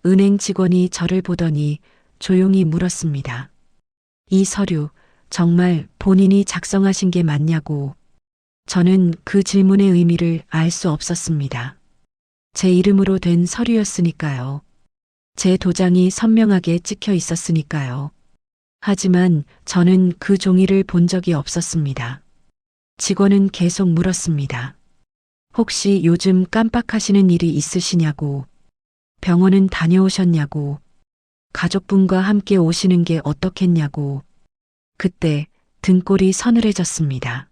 은행 직원이 저를 보더니 조용히 물었습니다. 이 서류 정말 본인이 작성하신 게 맞냐고. 저는 그 질문의 의미를 알 수 없었습니다. 제 이름으로 된 서류였으니까요. 제 도장이 선명하게 찍혀 있었으니까요. 하지만 저는 그 종이를 본 적이 없었습니다. 직원은 계속 물었습니다. 혹시 요즘 깜빡하시는 일이 있으시냐고, 병원은 다녀오셨냐고, 가족분과 함께 오시는 게 어떻겠냐고. 그때 등골이 서늘해졌습니다.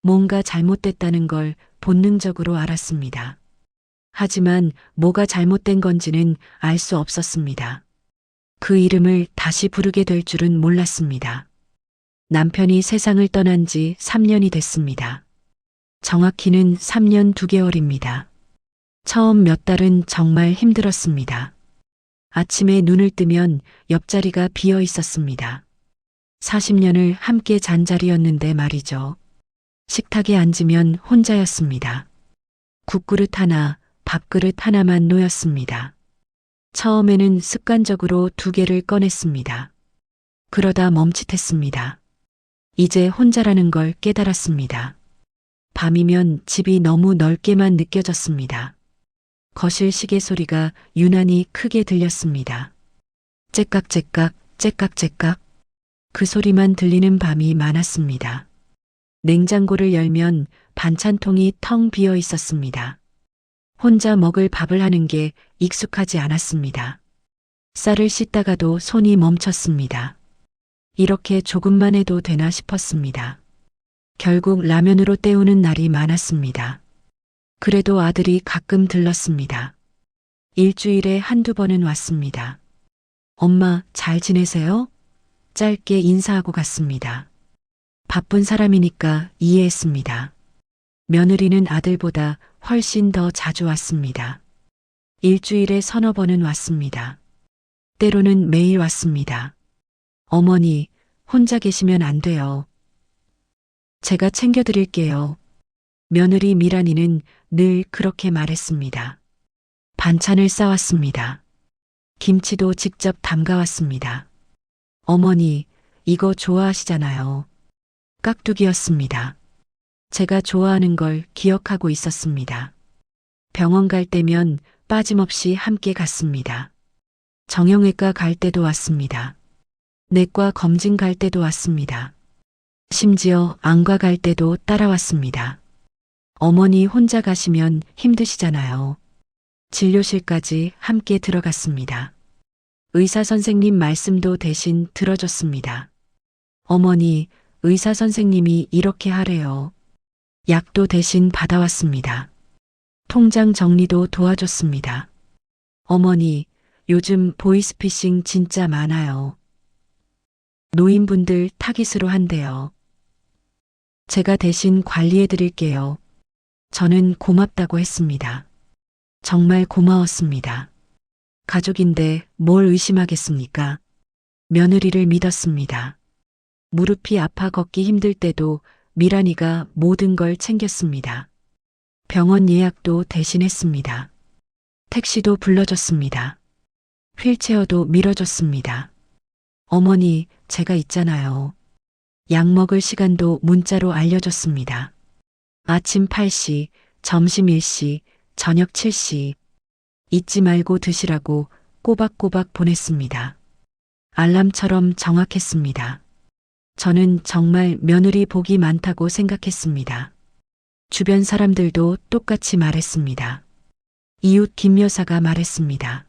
뭔가 잘못됐다는 걸 본능적으로 알았습니다. 하지만 뭐가 잘못된 건지는 알 수 없었습니다. 그 이름을 다시 부르게 될 줄은 몰랐습니다. 남편이 세상을 떠난 지 3년이 됐습니다. 정확히는 3년 2개월입니다. 처음 몇 달은 정말 힘들었습니다. 아침에 눈을 뜨면 옆자리가 비어 있었습니다. 40년을 함께 잔 자리였는데 말이죠. 식탁에 앉으면 혼자였습니다. 국그릇 하나, 밥그릇 하나만 놓였습니다. 처음에는 습관적으로 2개를 꺼냈습니다. 그러다 멈칫했습니다. 이제 혼자라는 걸 깨달았습니다. 밤이면 집이 너무 넓게만 느껴졌습니다. 거실 시계 소리가 유난히 크게 들렸습니다. 째깍째깍, 째깍째깍. 그 소리만 들리는 밤이 많았습니다. 냉장고를 열면 반찬통이 텅 비어 있었습니다. 혼자 먹을 밥을 하는 게 익숙하지 않았습니다. 쌀을 씻다가도 손이 멈췄습니다. 이렇게 조금만 해도 되나 싶었습니다. 결국 라면으로 때우는 날이 많았습니다. 그래도 아들이 가끔 들렀습니다. 일주일에 1~2번은 왔습니다. 엄마, 잘 지내세요? 짧게 인사하고 갔습니다. 바쁜 사람이니까 이해했습니다. 며느리는 아들보다 훨씬 더 자주 왔습니다. 일주일에 3~4번은 왔습니다. 때로는 매일 왔습니다. 어머니, 혼자 계시면 안 돼요. 제가 챙겨드릴게요. 며느리 미란이는 늘 그렇게 말했습니다. 반찬을 싸왔습니다. 김치도 직접 담가왔습니다. 어머니, 이거 좋아하시잖아요. 깍두기였습니다. 제가 좋아하는 걸 기억하고 있었습니다. 병원 갈 때면 빠짐없이 함께 갔습니다. 정형외과 갈 때도 왔습니다. 내과 검진 갈 때도 왔습니다. 심지어 안과 갈 때도 따라왔습니다. 어머니 혼자 가시면 힘드시잖아요. 진료실까지 함께 들어갔습니다. 의사 선생님 말씀도 대신 들어줬습니다. 어머니, 의사 선생님이 이렇게 하래요. 약도 대신 받아왔습니다. 통장 정리도 도와줬습니다. 어머니, 요즘 보이스피싱 진짜 많아요. 노인분들 타깃으로 한대요. 제가 대신 관리해 드릴게요. 저는 고맙다고 했습니다. 정말 고마웠습니다. 가족인데 뭘 의심하겠습니까? 며느리를 믿었습니다. 무릎이 아파 걷기 힘들 때도 미란이가 모든 걸 챙겼습니다. 병원 예약도 대신했습니다. 택시도 불러줬습니다. 휠체어도 밀어줬습니다. 어머니, 제가 있잖아요. 약 먹을 시간도 문자로 알려줬습니다. 아침 8시, 점심 1시, 저녁 7시. 잊지 말고 드시라고 꼬박꼬박 보냈습니다. 알람처럼 정확했습니다. 저는 정말 며느리 복이 많다고 생각했습니다. 주변 사람들도 똑같이 말했습니다. 이웃 김 여사가 말했습니다.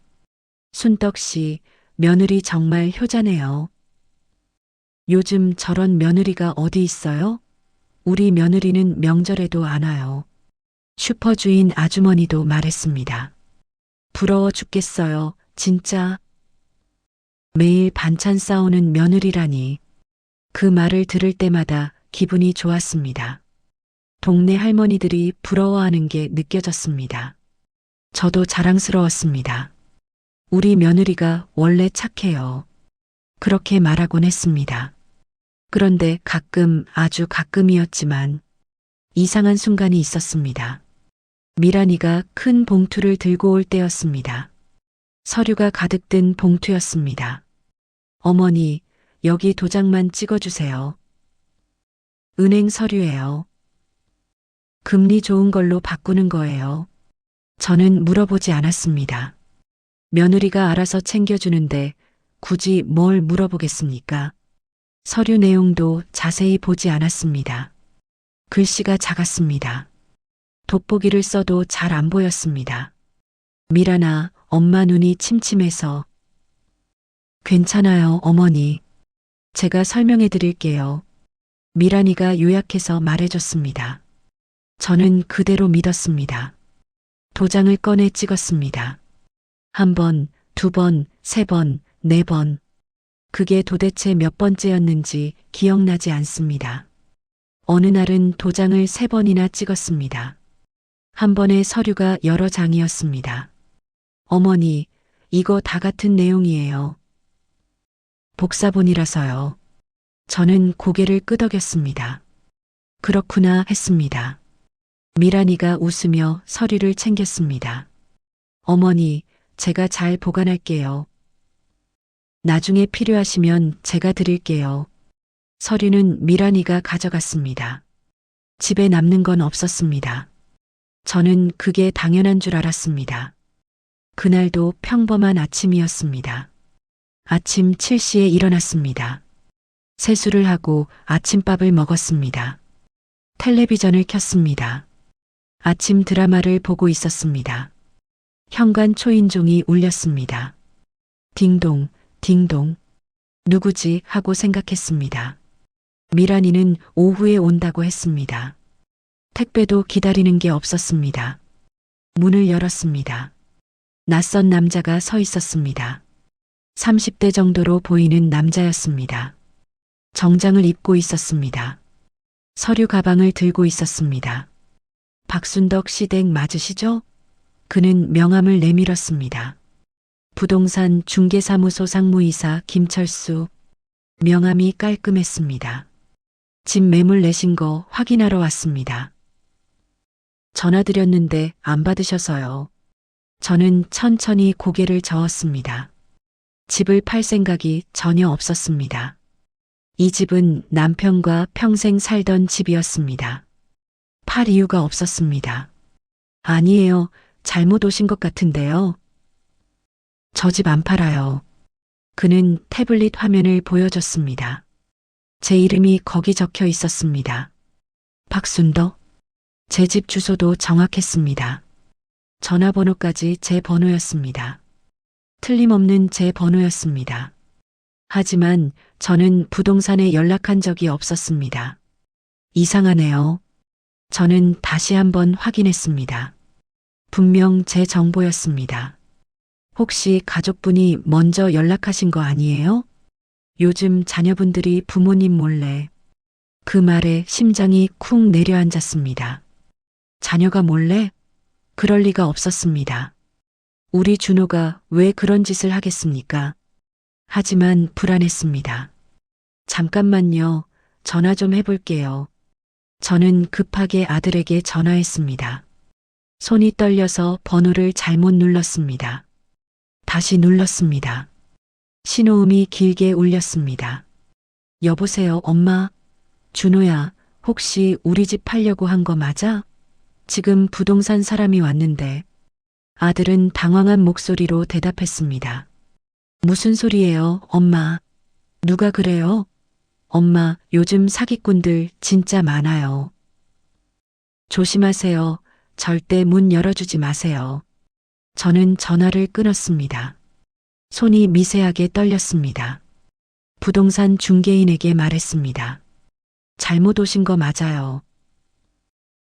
순떡 씨, 며느리 정말 효자네요. 요즘 저런 며느리가 어디 있어요? 우리 며느리는 명절에도 안 와요. 슈퍼주인 아주머니도 말했습니다. 부러워 죽겠어요, 진짜. 매일 반찬 싸오는 며느리라니. 그 말을 들을 때마다 기분이 좋았습니다. 동네 할머니들이 부러워하는 게 느껴졌습니다. 저도 자랑스러웠습니다. 우리 며느리가 원래 착해요. 그렇게 말하곤 했습니다. 그런데 가끔, 아주 가끔이었지만 이상한 순간이 있었습니다. 미란이가 큰 봉투를 들고 올 때였습니다. 서류가 가득 든 봉투였습니다. 어머니, 여기 도장만 찍어주세요. 은행 서류예요. 금리 좋은 걸로 바꾸는 거예요. 저는 물어보지 않았습니다. 며느리가 알아서 챙겨주는데 굳이 뭘 물어보겠습니까? 서류 내용도 자세히 보지 않았습니다. 글씨가 작았습니다. 돋보기를 써도 잘 안 보였습니다. 미란아, 엄마 눈이 침침해서. 괜찮아요, 어머니. 제가 설명해 드릴게요. 미란이가 요약해서 말해줬습니다. 저는 그대로 믿었습니다. 도장을 꺼내 찍었습니다. 한 번, 두 번, 세 번, 네 번. 그게 도대체 몇 번째였는지 기억나지 않습니다. 어느 날은 도장을 세 번이나 찍었습니다. 한 번에 서류가 여러 장이었습니다. 어머니, 이거 다 같은 내용이에요. 복사본이라서요. 저는 고개를 끄덕였습니다. 그렇구나 했습니다. 미란이가 웃으며 서류를 챙겼습니다. 어머니, 제가 잘 보관할게요. 나중에 필요하시면 제가 드릴게요. 서류는 미란이가 가져갔습니다. 집에 남는 건 없었습니다. 저는 그게 당연한 줄 알았습니다. 그날도 평범한 아침이었습니다. 아침 7시에 일어났습니다. 세수를 하고 아침밥을 먹었습니다. 텔레비전을 켰습니다. 아침 드라마를 보고 있었습니다. 현관 초인종이 울렸습니다. 딩동, 딩동. 누구지 하고 생각했습니다. 미란이는 오후에 온다고 했습니다. 택배도 기다리는 게 없었습니다. 문을 열었습니다. 낯선 남자가 서 있었습니다. 30대 정도로 보이는 남자였습니다. 정장을 입고 있었습니다. 서류 가방을 들고 있었습니다. 박순덕 씨 댁 맞으시죠? 그는 명함을 내밀었습니다. 부동산 중개사무소 상무이사 김철수. 명함이 깔끔했습니다. 집 매물 내신 거 확인하러 왔습니다. 전화드렸는데 안 받으셔서요. 저는 천천히 고개를 저었습니다. 집을 팔 생각이 전혀 없었습니다. 이 집은 남편과 평생 살던 집이었습니다. 팔 이유가 없었습니다. 아니에요. 잘못 오신 것 같은데요. 저 집 안 팔아요. 그는 태블릿 화면을 보여줬습니다. 제 이름이 거기 적혀 있었습니다. 박순덕. 제 집 주소도 정확했습니다. 전화번호까지 제 번호였습니다. 틀림없는 제 번호였습니다. 하지만 저는 부동산에 연락한 적이 없었습니다. 이상하네요. 저는 다시 한번 확인했습니다. 분명 제 정보였습니다. 혹시 가족분이 먼저 연락하신 거 아니에요? 요즘 자녀분들이 부모님 몰래. 그 말에 심장이 쿵 내려앉았습니다. 자녀가 몰래? 그럴 리가 없었습니다. 우리 준호가 왜 그런 짓을 하겠습니까? 하지만 불안했습니다. 잠깐만요. 전화 좀 해볼게요. 저는 급하게 아들에게 전화했습니다. 손이 떨려서 번호를 잘못 눌렀습니다. 다시 눌렀습니다. 신호음이 길게 울렸습니다. 여보세요, 엄마? 준호야, 혹시 우리 집 팔려고 한 거 맞아? 지금 부동산 사람이 왔는데. 아들은 당황한 목소리로 대답했습니다. 무슨 소리예요, 엄마? 누가 그래요? 엄마, 요즘 사기꾼들 진짜 많아요. 조심하세요. 절대 문 열어주지 마세요. 저는 전화를 끊었습니다. 손이 미세하게 떨렸습니다. 부동산 중개인에게 말했습니다. 잘못 오신 거 맞아요.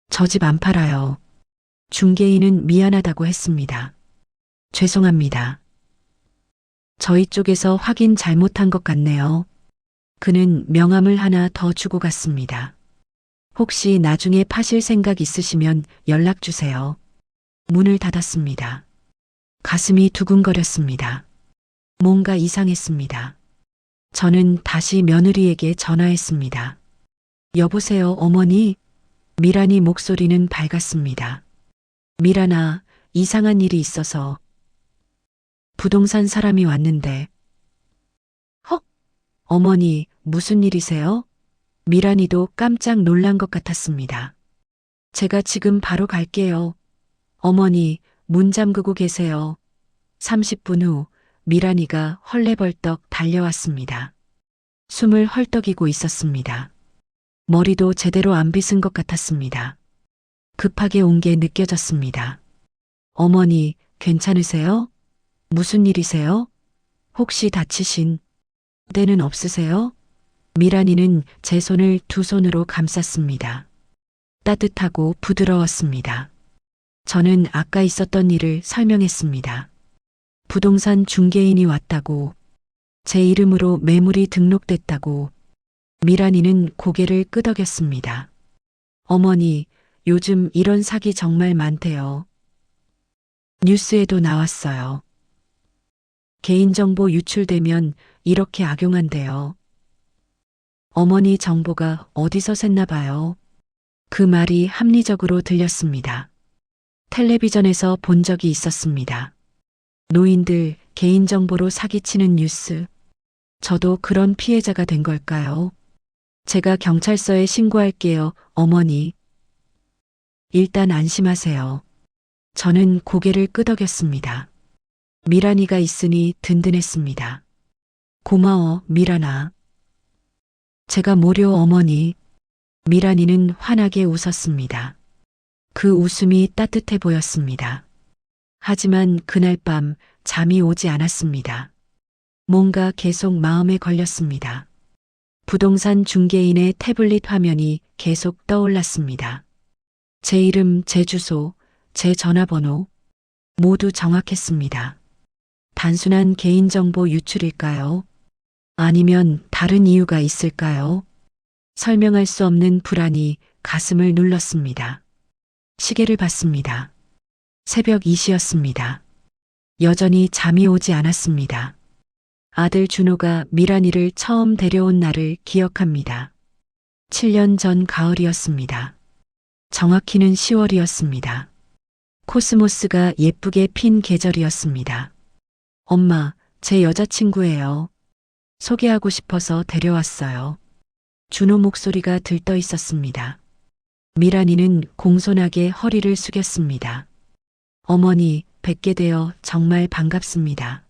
저 집 안 팔아요. 중개인은 미안하다고 했습니다. 죄송합니다. 저희 쪽에서 확인 잘못한 것 같네요. 그는 명함을 하나 더 주고 갔습니다. 혹시 나중에 파실 생각 있으시면 연락 주세요. 문을 닫았습니다. 가슴이 두근거렸습니다. 뭔가 이상했습니다. 저는 다시 며느리에게 전화했습니다. 여보세요, 어머니? 미란이 목소리는 밝았습니다. 미란아, 이상한 일이 있어서. 부동산 사람이 왔는데. 헉! 어머니, 무슨 일이세요? 미란이도 깜짝 놀란 것 같았습니다. 제가 지금 바로 갈게요. 어머니, 문 잠그고 계세요. 30분 후 미란이가 헐레벌떡 달려왔습니다. 숨을 헐떡이고 있었습니다. 머리도 제대로 안 빗은 것 같았습니다. 급하게 온 게 느껴졌습니다. 어머니, 괜찮으세요? 무슨 일이세요? 혹시 다치신 데는 없으세요? 미란이는 제 손을 두 손으로 감쌌습니다. 따뜻하고 부드러웠습니다. 저는 아까 있었던 일을 설명했습니다. 부동산 중개인이 왔다고, 제 이름으로 매물이 등록됐다고. 미란이는 고개를 끄덕였습니다. 어머니, 요즘 이런 사기 정말 많대요. 뉴스에도 나왔어요. 개인정보 유출되면 이렇게 악용한대요. 어머니 정보가 어디서 샜나 봐요. 그 말이 합리적으로 들렸습니다. 텔레비전에서 본 적이 있었습니다. 노인들 개인정보로 사기치는 뉴스. 저도 그런 피해자가 된 걸까요? 제가 경찰서에 신고할게요, 어머니. 일단 안심하세요. 저는 고개를 끄덕였습니다. 미란이가 있으니 든든했습니다. 고마워, 미란아. 제가 뭐려, 어머니. 미란이는 환하게 웃었습니다. 그 웃음이 따뜻해 보였습니다. 하지만 그날 밤 잠이 오지 않았습니다. 뭔가 계속 마음에 걸렸습니다. 부동산 중개인의 태블릿 화면이 계속 떠올랐습니다. 제 이름, 제 주소, 제 전화번호 모두 정확했습니다. 단순한 개인정보 유출일까요? 아니면 다른 이유가 있을까요? 설명할 수 없는 불안이 가슴을 눌렀습니다. 시계를 봤습니다. 새벽 2시였습니다. 여전히 잠이 오지 않았습니다. 아들 준호가 미란이를 처음 데려온 날을 기억합니다. 7년 전 가을이었습니다. 정확히는 10월이었습니다. 코스모스가 예쁘게 핀 계절이었습니다. 엄마, 제 여자친구예요. 소개하고 싶어서 데려왔어요. 준호 목소리가 들떠 있었습니다. 미란이는 공손하게 허리를 숙였습니다. 어머니, 뵙게 되어 정말 반갑습니다.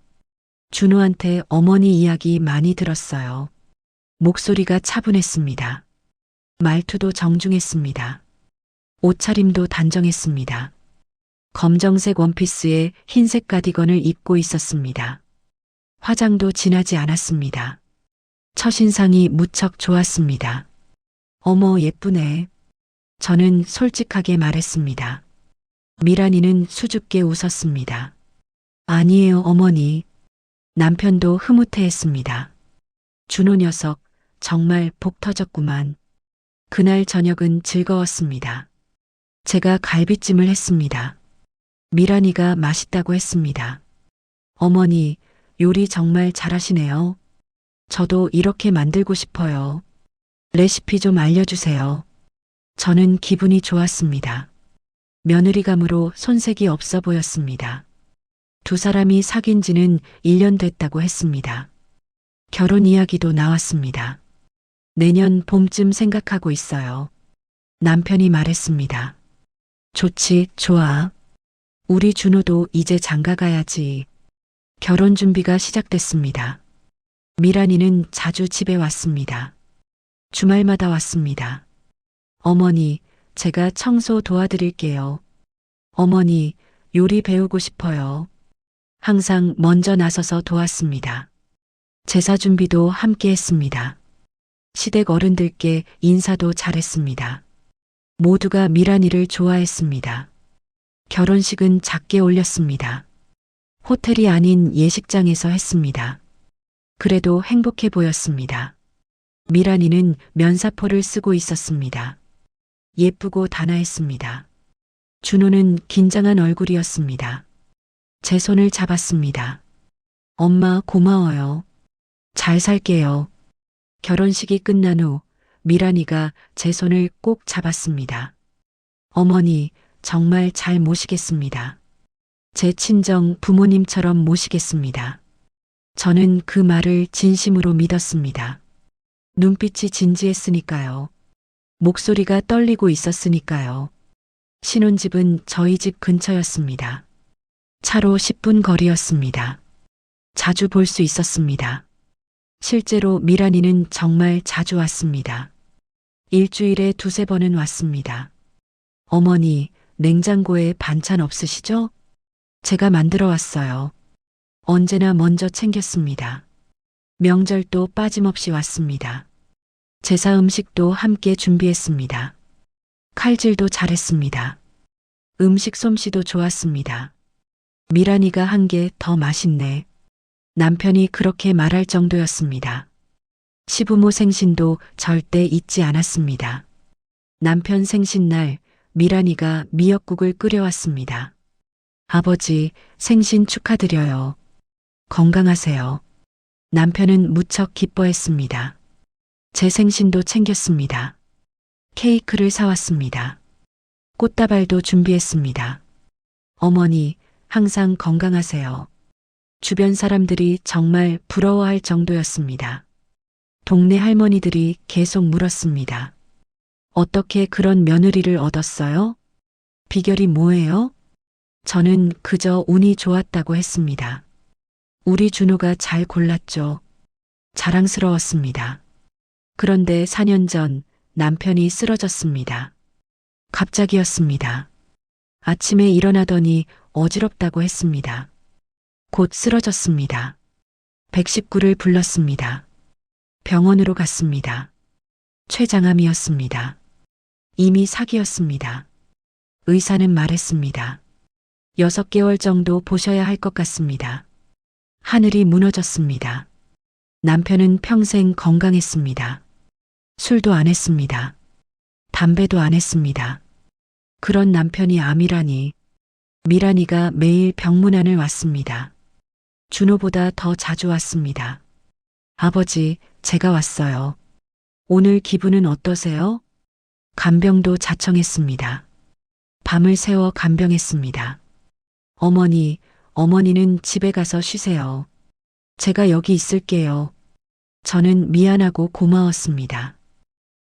준호한테 어머니 이야기 많이 들었어요. 목소리가 차분했습니다. 말투도 정중했습니다. 옷차림도 단정했습니다. 검정색 원피스에 흰색 가디건을 입고 있었습니다. 화장도 진하지 않았습니다. 첫인상이 무척 좋았습니다. 어머, 예쁘네. 저는 솔직하게 말했습니다. 미란이는 수줍게 웃었습니다. 아니에요, 어머니. 남편도 흐뭇해했습니다. 준호 녀석 정말 복 터졌구만. 그날 저녁은 즐거웠습니다. 제가 갈비찜을 했습니다. 미란이가 맛있다고 했습니다. 어머니, 요리 정말 잘하시네요. 저도 이렇게 만들고 싶어요. 레시피 좀 알려주세요. 저는 기분이 좋았습니다. 며느리감으로 손색이 없어 보였습니다. 두 사람이 사귄 지는 1년 됐다고 했습니다. 결혼 이야기도 나왔습니다. 내년 봄쯤 생각하고 있어요. 남편이 말했습니다. 좋지, 좋아. 우리 준호도 이제 장가 가야지. 결혼 준비가 시작됐습니다. 미란이는 자주 집에 왔습니다. 주말마다 왔습니다. 어머니, 제가 청소 도와드릴게요. 어머니, 요리 배우고 싶어요. 항상 먼저 나서서 도왔습니다. 제사 준비도 함께 했습니다. 시댁 어른들께 인사도 잘했습니다. 모두가 미란이를 좋아했습니다. 결혼식은 작게 올렸습니다. 호텔이 아닌 예식장에서 했습니다. 그래도 행복해 보였습니다. 미란이는 면사포를 쓰고 있었습니다. 예쁘고 단아했습니다. 준호는 긴장한 얼굴이었습니다. 제 손을 잡았습니다. 엄마, 고마워요. 잘 살게요. 결혼식이 끝난 후 미란이가 제 손을 꼭 잡았습니다. 어머니, 정말 잘 모시겠습니다. 제 친정 부모님처럼 모시겠습니다. 저는 그 말을 진심으로 믿었습니다. 눈빛이 진지했으니까요. 목소리가 떨리고 있었으니까요. 신혼집은 저희 집 근처였습니다. 차로 10분 거리였습니다. 자주 볼 수 있었습니다. 실제로 미란이는 정말 자주 왔습니다. 일주일에 두세 번은 왔습니다. 어머니, 냉장고에 반찬 없으시죠? 제가 만들어 왔어요. 언제나 먼저 챙겼습니다. 명절도 빠짐없이 왔습니다. 제사 음식도 함께 준비했습니다. 칼질도 잘했습니다. 음식 솜씨도 좋았습니다. 미란이가 한 게 더 맛있네. 남편이 그렇게 말할 정도였습니다. 시부모 생신도 절대 잊지 않았습니다. 남편 생신날 미란이가 미역국을 끓여왔습니다. 아버지, 생신 축하드려요. 건강하세요. 남편은 무척 기뻐했습니다. 제 생신도 챙겼습니다. 케이크를 사왔습니다. 꽃다발도 준비했습니다. 어머니, 항상 건강하세요. 주변 사람들이 정말 부러워할 정도였습니다. 동네 할머니들이 계속 물었습니다. 어떻게 그런 며느리를 얻었어요? 비결이 뭐예요? 저는 그저 운이 좋았다고 했습니다. 우리 준호가 잘 골랐죠. 자랑스러웠습니다. 그런데 4년 전 남편이 쓰러졌습니다. 갑자기였습니다. 아침에 일어나더니 어지럽다고 했습니다. 곧 쓰러졌습니다. 119를 불렀습니다. 병원으로 갔습니다. 췌장암이었습니다. 이미 사기였습니다. 의사는 말했습니다. 6개월 정도 보셔야 할 것 같습니다. 하늘이 무너졌습니다. 남편은 평생 건강했습니다. 술도 안 했습니다. 담배도 안 했습니다. 그런 남편이 암이라니. 미란이가 매일 병문안을 왔습니다. 준호보다 더 자주 왔습니다. 아버지, 제가 왔어요. 오늘 기분은 어떠세요? 간병도 자청했습니다. 밤을 새워 간병했습니다. 어머니, 어머니는 집에 가서 쉬세요. 제가 여기 있을게요. 저는 미안하고 고마웠습니다.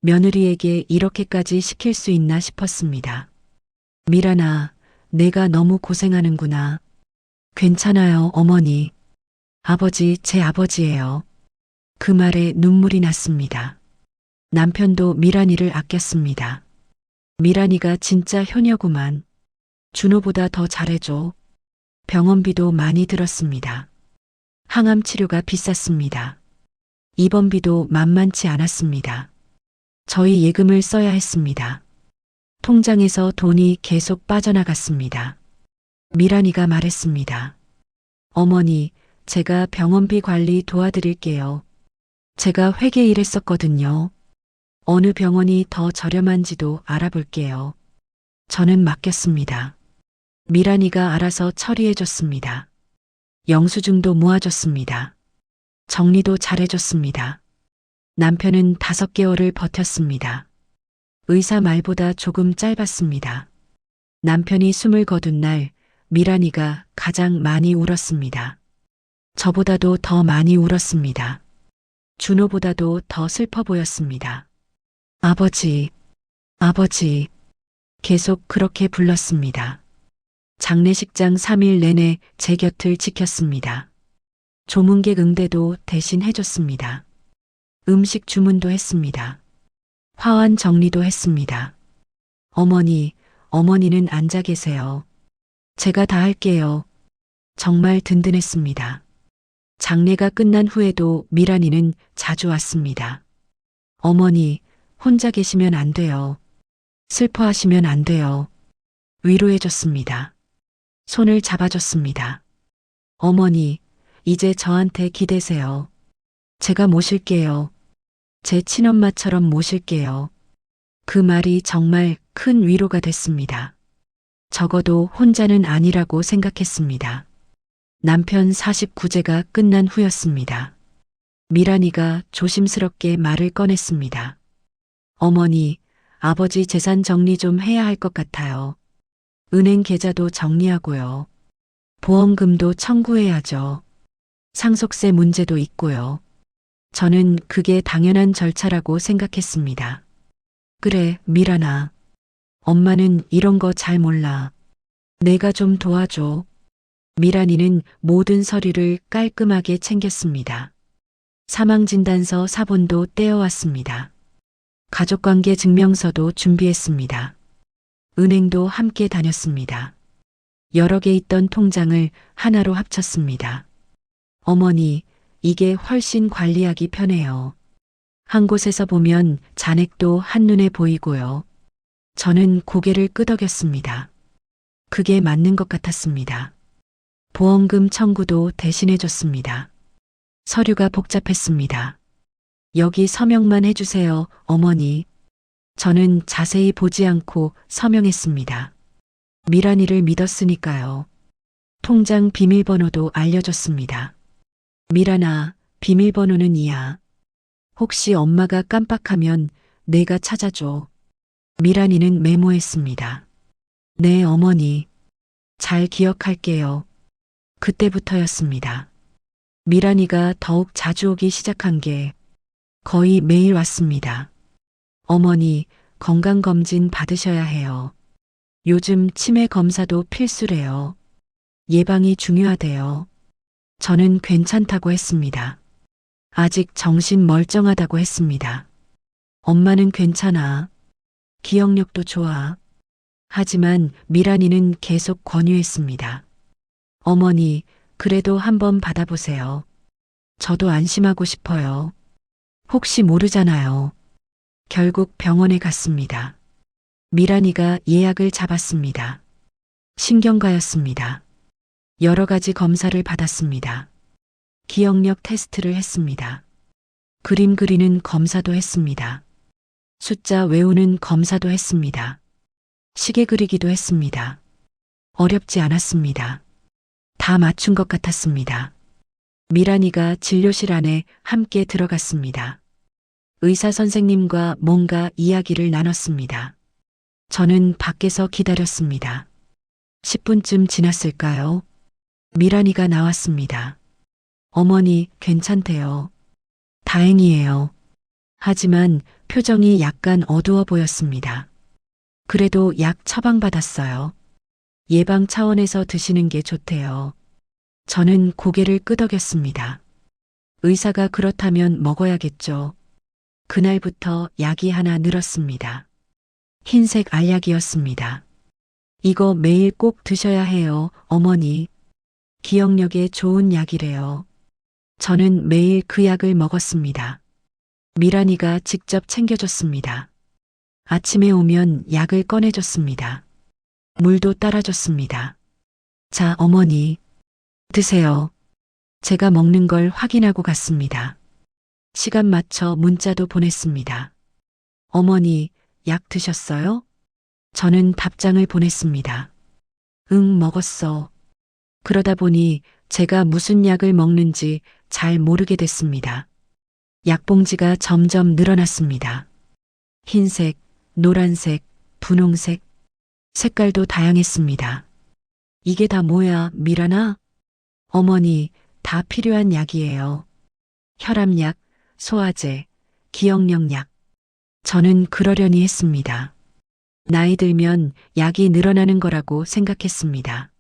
며느리에게 이렇게까지 시킬 수 있나 싶었습니다. 미란아, 내가 너무 고생하는구나. 괜찮아요, 어머니. 아버지, 제 아버지예요. 그 말에 눈물이 났습니다. 남편도 미란이를 아꼈습니다. 미란이가 진짜 효녀구만. 준호보다 더 잘해줘. 병원비도 많이 들었습니다. 항암 치료가 비쌌습니다. 입원비도 만만치 않았습니다. 저희 예금을 써야 했습니다. 통장에서 돈이 계속 빠져나갔습니다. 미란이가 말했습니다. 어머니, 제가 병원비 관리 도와드릴게요. 제가 회계 일했었거든요. 어느 병원이 더 저렴한지도 알아볼게요. 저는 맡겼습니다. 미란이가 알아서 처리해줬습니다. 영수증도 모아줬습니다. 정리도 잘해줬습니다. 남편은 5개월을 버텼습니다. 의사 말보다 조금 짧았습니다. 남편이 숨을 거둔 날 미란이가 가장 많이 울었습니다. 저보다도 더 많이 울었습니다. 준호보다도 더 슬퍼 보였습니다. 아버지, 아버지, 계속 그렇게 불렀습니다. 장례식장 3일 내내 제 곁을 지켰습니다. 조문객 응대도 대신 해줬습니다. 음식 주문도 했습니다. 화환 정리도 했습니다. 어머니, 어머니는 앉아 계세요. 제가 다 할게요. 정말 든든했습니다. 장례가 끝난 후에도 미란이는 자주 왔습니다. 어머니, 혼자 계시면 안 돼요. 슬퍼하시면 안 돼요. 위로해줬습니다. 손을 잡아줬습니다. 어머니, 이제 저한테 기대세요. 제가 모실게요. 제 친엄마처럼 모실게요. 그 말이 정말 큰 위로가 됐습니다. 적어도 혼자는 아니라고 생각했습니다. 남편 49제가 끝난 후였습니다. 미란이가 조심스럽게 말을 꺼냈습니다. 어머니, 아버지 재산 정리 좀 해야 할 것 같아요. 은행 계좌도 정리하고요. 보험금도 청구해야죠. 상속세 문제도 있고요. 저는 그게 당연한 절차라고 생각했습니다. 그래, 미란아. 엄마는 이런 거 잘 몰라. 내가 좀 도와줘. 미란이는 모든 서류를 깔끔하게 챙겼습니다. 사망진단서 사본도 떼어왔습니다. 가족관계 증명서도 준비했습니다. 은행도 함께 다녔습니다. 여러 개 있던 통장을 하나로 합쳤습니다. 어머니, 이게 훨씬 관리하기 편해요. 한 곳에서 보면 잔액도 한눈에 보이고요. 저는 고개를 끄덕였습니다. 그게 맞는 것 같았습니다. 보험금 청구도 대신해줬습니다. 서류가 복잡했습니다. 여기 서명만 해주세요, 어머니. 저는 자세히 보지 않고 서명했습니다. 미란이를 믿었으니까요. 통장 비밀번호도 알려줬습니다. 미란아, 비밀번호는 이야. 혹시 엄마가 깜빡하면 내가 찾아줘. 미란이는 메모했습니다. 네, 어머니. 잘 기억할게요. 그때부터였습니다. 미란이가 더욱 자주 오기 시작한 게 거의 매일 왔습니다. 어머니, 건강검진 받으셔야 해요. 요즘 치매 검사도 필수래요. 예방이 중요하대요. 저는 괜찮다고 했습니다. 아직 정신 멀쩡하다고 했습니다. 엄마는 괜찮아. 기억력도 좋아. 하지만 미란이는 계속 권유했습니다. 어머니, 그래도 한번 받아보세요. 저도 안심하고 싶어요. 혹시 모르잖아요. 결국 병원에 갔습니다. 미란이가 예약을 잡았습니다. 신경과였습니다. 여러 가지 검사를 받았습니다. 기억력 테스트를 했습니다. 그림 그리는 검사도 했습니다. 숫자 외우는 검사도 했습니다. 시계 그리기도 했습니다. 어렵지 않았습니다. 다 맞춘 것 같았습니다. 미란이가 진료실 안에 함께 들어갔습니다. 의사 선생님과 뭔가 이야기를 나눴습니다. 저는 밖에서 기다렸습니다. 10분쯤 지났을까요? 미란이가 나왔습니다. 어머니, 괜찮대요. 다행이에요. 하지만 표정이 약간 어두워 보였습니다. 그래도 약 처방받았어요. 예방 차원에서 드시는 게 좋대요. 저는 고개를 끄덕였습니다. 의사가 그렇다면 먹어야겠죠. 그날부터 약이 하나 늘었습니다. 흰색 알약이었습니다. 이거 매일 꼭 드셔야 해요, 어머니. 기억력에 좋은 약이래요. 저는 매일 그 약을 먹었습니다. 미란이가 직접 챙겨줬습니다. 아침에 오면 약을 꺼내줬습니다. 물도 따라줬습니다. 자, 어머니. 드세요. 제가 먹는 걸 확인하고 갔습니다. 시간 맞춰 문자도 보냈습니다. 어머니, 약 드셨어요? 저는 답장을 보냈습니다. 응, 먹었어. 그러다 보니 제가 무슨 약을 먹는지 잘 모르게 됐습니다. 약봉지가 점점 늘어났습니다. 흰색, 노란색, 분홍색, 색깔도 다양했습니다. 이게 다 뭐야, 미란아? 어머니, 다 필요한 약이에요. 혈압약, 소화제, 기억력약. 저는 그러려니 했습니다. 나이 들면 약이 늘어나는 거라고 생각했습니다.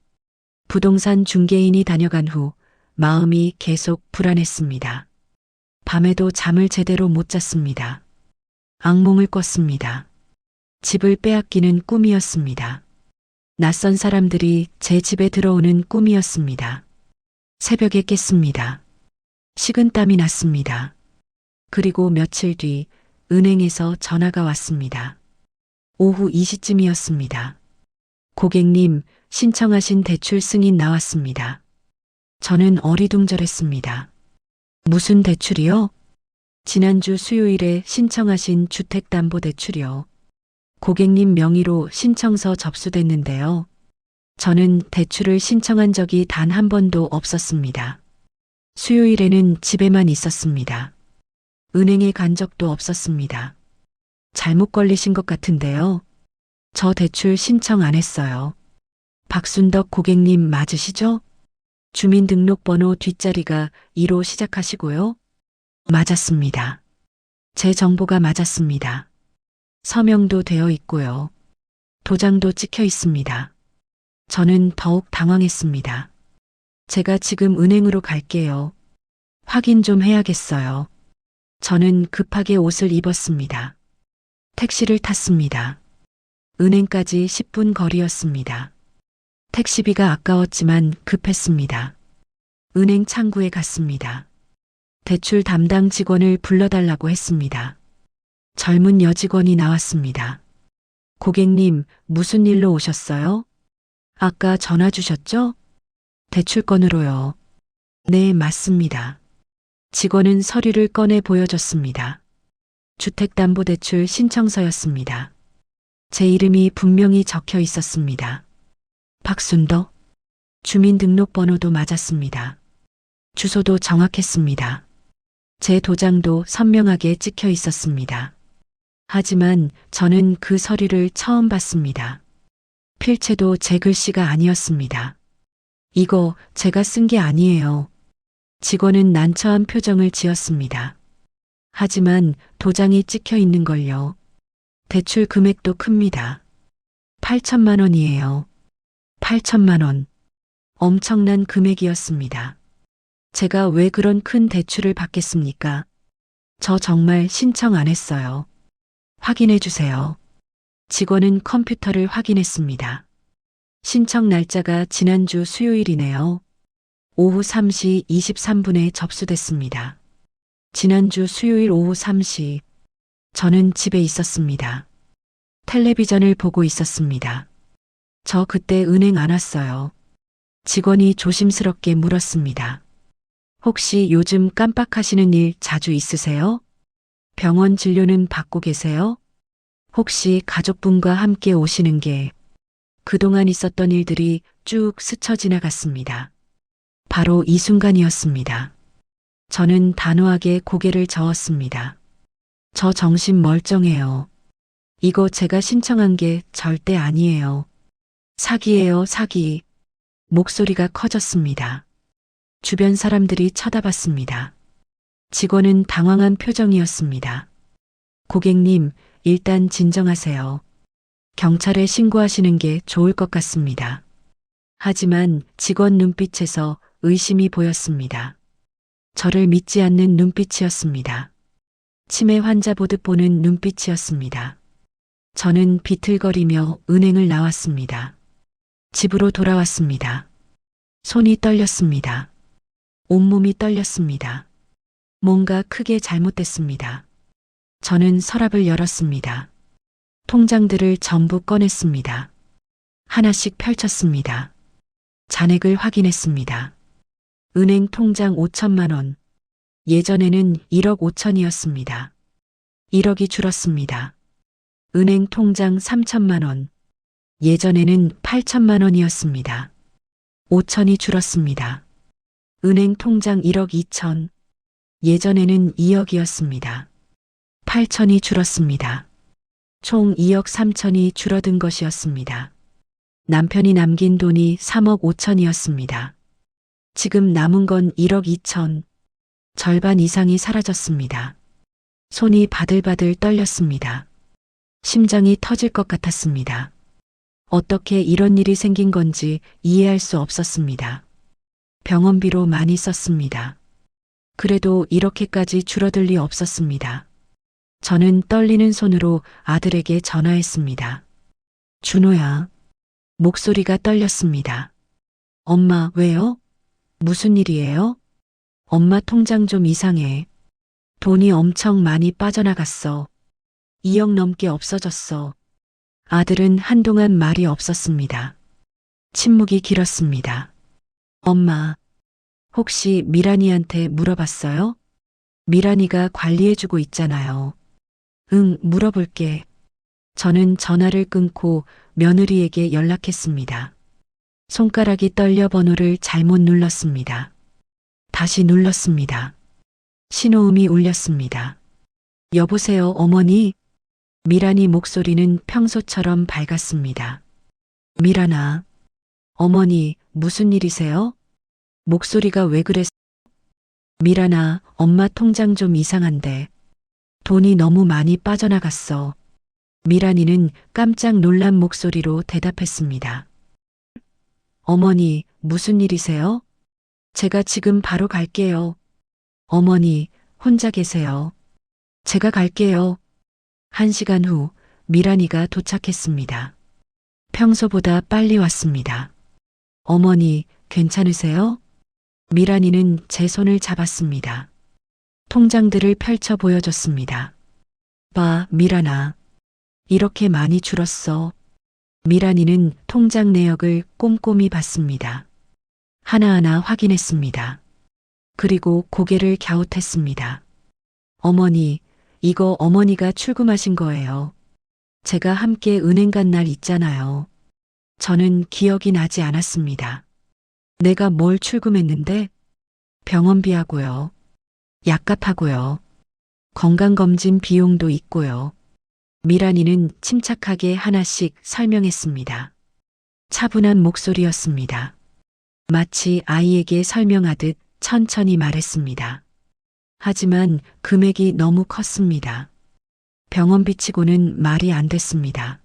부동산 중개인이 다녀간 후 마음이 계속 불안했습니다. 밤에도 잠을 제대로 못 잤습니다. 악몽을 꿨습니다. 집을 빼앗기는 꿈이었습니다. 낯선 사람들이 제 집에 들어오는 꿈이었습니다. 새벽에 깼습니다. 식은땀이 났습니다. 그리고 며칠 뒤 은행에서 전화가 왔습니다. 오후 2시쯤이었습니다. 고객님, 신청하신 대출 승인 나왔습니다. 저는 어리둥절했습니다. 무슨 대출이요? 지난주 수요일에 신청하신 주택담보대출이요. 고객님 명의로 신청서 접수됐는데요. 저는 대출을 신청한 적이 단 한 번도 없었습니다. 수요일에는 집에만 있었습니다. 은행에 간 적도 없었습니다. 잘못 걸리신 것 같은데요. 저 대출 신청 안 했어요. 박순덕 고객님 맞으시죠? 주민등록번호 뒷자리가 2로 시작하시고요. 맞았습니다. 제 정보가 맞았습니다. 서명도 되어 있고요. 도장도 찍혀 있습니다. 저는 더욱 당황했습니다. 제가 지금 은행으로 갈게요. 확인 좀 해야겠어요. 저는 급하게 옷을 입었습니다. 택시를 탔습니다. 은행까지 10분 거리였습니다. 택시비가 아까웠지만 급했습니다. 은행 창구에 갔습니다. 대출 담당 직원을 불러달라고 했습니다. 젊은 여직원이 나왔습니다. 고객님, 무슨 일로 오셨어요? 아까 전화 주셨죠? 대출건으로요. 네, 맞습니다. 직원은 서류를 꺼내 보여줬습니다. 주택담보대출 신청서였습니다. 제 이름이 분명히 적혀 있었습니다. 박순덕. 주민등록번호도 맞았습니다. 주소도 정확했습니다. 제 도장도 선명하게 찍혀 있었습니다. 하지만 저는 그 서류를 처음 봤습니다. 필체도 제 글씨가 아니었습니다. 이거 제가 쓴 게 아니에요. 직원은 난처한 표정을 지었습니다. 하지만 도장이 찍혀 있는 걸요. 대출 금액도 큽니다. 8천만 원이에요. 8천만 원. 엄청난 금액이었습니다. 제가 왜 그런 큰 대출을 받겠습니까? 저 정말 신청 안 했어요. 확인해 주세요. 직원은 컴퓨터를 확인했습니다. 신청 날짜가 지난주 수요일이네요. 오후 3시 23분에 접수됐습니다. 지난주 수요일 오후 3시. 저는 집에 있었습니다. 텔레비전을 보고 있었습니다. 저 그때 은행 안 왔어요. 직원이 조심스럽게 물었습니다. 혹시 요즘 깜빡하시는 일 자주 있으세요? 병원 진료는 받고 계세요? 혹시 가족분과 함께 오시는 게 그동안 있었던 일들이 쭉 스쳐 지나갔습니다. 바로 이 순간이었습니다. 저는 단호하게 고개를 저었습니다. 저 정신 멀쩡해요. 이거 제가 신청한 게 절대 아니에요. 사기예요, 사기. 목소리가 커졌습니다. 주변 사람들이 쳐다봤습니다. 직원은 당황한 표정이었습니다. 고객님, 일단 진정하세요. 경찰에 신고하시는 게 좋을 것 같습니다. 하지만 직원 눈빛에서 의심이 보였습니다. 저를 믿지 않는 눈빛이었습니다. 치매 환자 보듯 보는 눈빛이었습니다. 저는 비틀거리며 은행을 나왔습니다. 집으로 돌아왔습니다. 손이 떨렸습니다. 온몸이 떨렸습니다. 뭔가 크게 잘못됐습니다. 저는 서랍을 열었습니다. 통장들을 전부 꺼냈습니다. 하나씩 펼쳤습니다. 잔액을 확인했습니다. 은행 통장 5천만 원. 예전에는 1억 5천이었습니다. 1억이 줄었습니다. 은행 통장 3천만 원. 예전에는 8천만 원이었습니다. 5천이 줄었습니다. 은행 통장 1억 2천. 예전에는 2억이었습니다. 8천이 줄었습니다. 총 2억 3천이 줄어든 것이었습니다. 남편이 남긴 돈이 3억 5천이었습니다. 지금 남은 건 1억 2천. 절반 이상이 사라졌습니다. 손이 바들바들 떨렸습니다. 심장이 터질 것 같았습니다. 어떻게 이런 일이 생긴 건지 이해할 수 없었습니다. 병원비로 많이 썼습니다. 그래도 이렇게까지 줄어들 리 없었습니다. 저는 떨리는 손으로 아들에게 전화했습니다. 준호야. 목소리가 떨렸습니다. 엄마, 왜요? 무슨 일이에요? 엄마 통장 좀 이상해. 돈이 엄청 많이 빠져나갔어. 2억 넘게 없어졌어. 아들은 한동안 말이 없었습니다. 침묵이 길었습니다. 엄마, 혹시 미란이한테 물어봤어요? 미란이가 관리해주고 있잖아요. 응, 물어볼게. 저는 전화를 끊고 며느리에게 연락했습니다. 손가락이 떨려 번호를 잘못 눌렀습니다. 다시 눌렀습니다. 신호음이 울렸습니다. 여보세요, 어머니? 미란이 목소리는 평소처럼 밝았습니다. 미란아. 어머니, 무슨 일이세요? 목소리가 왜 그랬어? 미란아, 엄마 통장 좀 이상한데. 돈이 너무 많이 빠져나갔어. 미란이는 깜짝 놀란 목소리로 대답했습니다. 어머니, 무슨 일이세요? 제가 지금 바로 갈게요. 어머니, 혼자 계세요. 제가 갈게요. 1시간 후 미란이가 도착했습니다. 평소보다 빨리 왔습니다. 어머니, 괜찮으세요? 미란이는 제 손을 잡았습니다. 통장들을 펼쳐 보여줬습니다. 봐, 미란아. 이렇게 많이 줄었어. 미란이는 통장 내역을 꼼꼼히 봤습니다. 하나하나 확인했습니다. 그리고 고개를 갸웃했습니다. 어머니, 이거 어머니가 출금하신 거예요. 제가 함께 은행 간 날 있잖아요. 저는 기억이 나지 않았습니다. 내가 뭘 출금했는데? 병원비하고요. 약값하고요. 건강검진 비용도 있고요. 미란이는 침착하게 하나씩 설명했습니다. 차분한 목소리였습니다. 마치 아이에게 설명하듯 천천히 말했습니다. 하지만 금액이 너무 컸습니다. 병원비치고는 말이 안 됐습니다.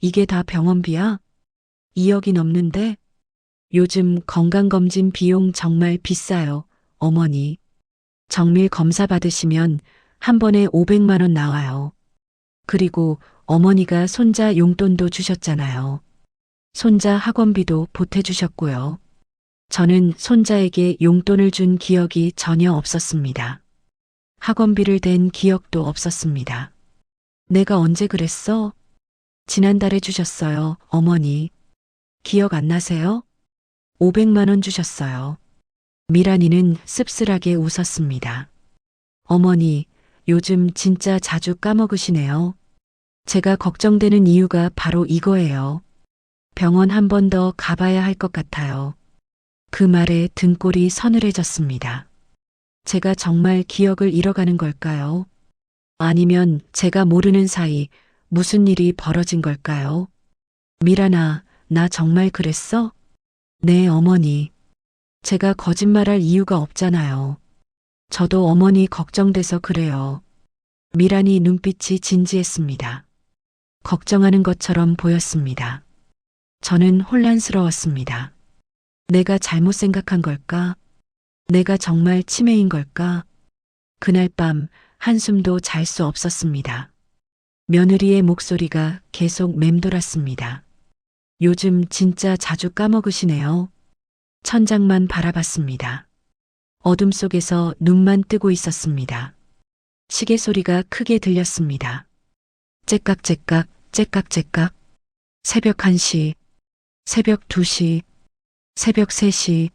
이게 다 병원비야? 2억이 넘는데? 요즘 건강검진 비용 정말 비싸요, 어머니. 정밀 검사 받으시면 한 번에 500만 원 나와요. 그리고 어머니가 손자 용돈도 주셨잖아요. 손자 학원비도 보태주셨고요. 저는 손자에게 용돈을 준 기억이 전혀 없었습니다. 학원비를 댄 기억도 없었습니다. 내가 언제 그랬어? 지난달에 주셨어요, 어머니. 기억 안 나세요? 500만 원 주셨어요. 미란이는 씁쓸하게 웃었습니다. 어머니, 요즘 진짜 자주 까먹으시네요. 제가 걱정되는 이유가 바로 이거예요. 병원 한 번 더 가봐야 할 것 같아요. 그 말에 등골이 서늘해졌습니다. 제가 정말 기억을 잃어가는 걸까요? 아니면 제가 모르는 사이 무슨 일이 벌어진 걸까요? 미란아, 나 정말 그랬어? 네, 어머니. 제가 거짓말할 이유가 없잖아요. 저도 어머니 걱정돼서 그래요. 미란이 눈빛이 진지했습니다. 걱정하는 것처럼 보였습니다. 저는 혼란스러웠습니다. 내가 잘못 생각한 걸까? 내가 정말 치매인 걸까? 그날 밤 한숨도 잘 수 없었습니다. 며느리의 목소리가 계속 맴돌았습니다. 요즘 진짜 자주 까먹으시네요. 천장만 바라봤습니다. 어둠 속에서 눈만 뜨고 있었습니다. 시계 소리가 크게 들렸습니다. 째깍째깍, 째깍째깍. 새벽 1시, 새벽 2시, 새벽 3시,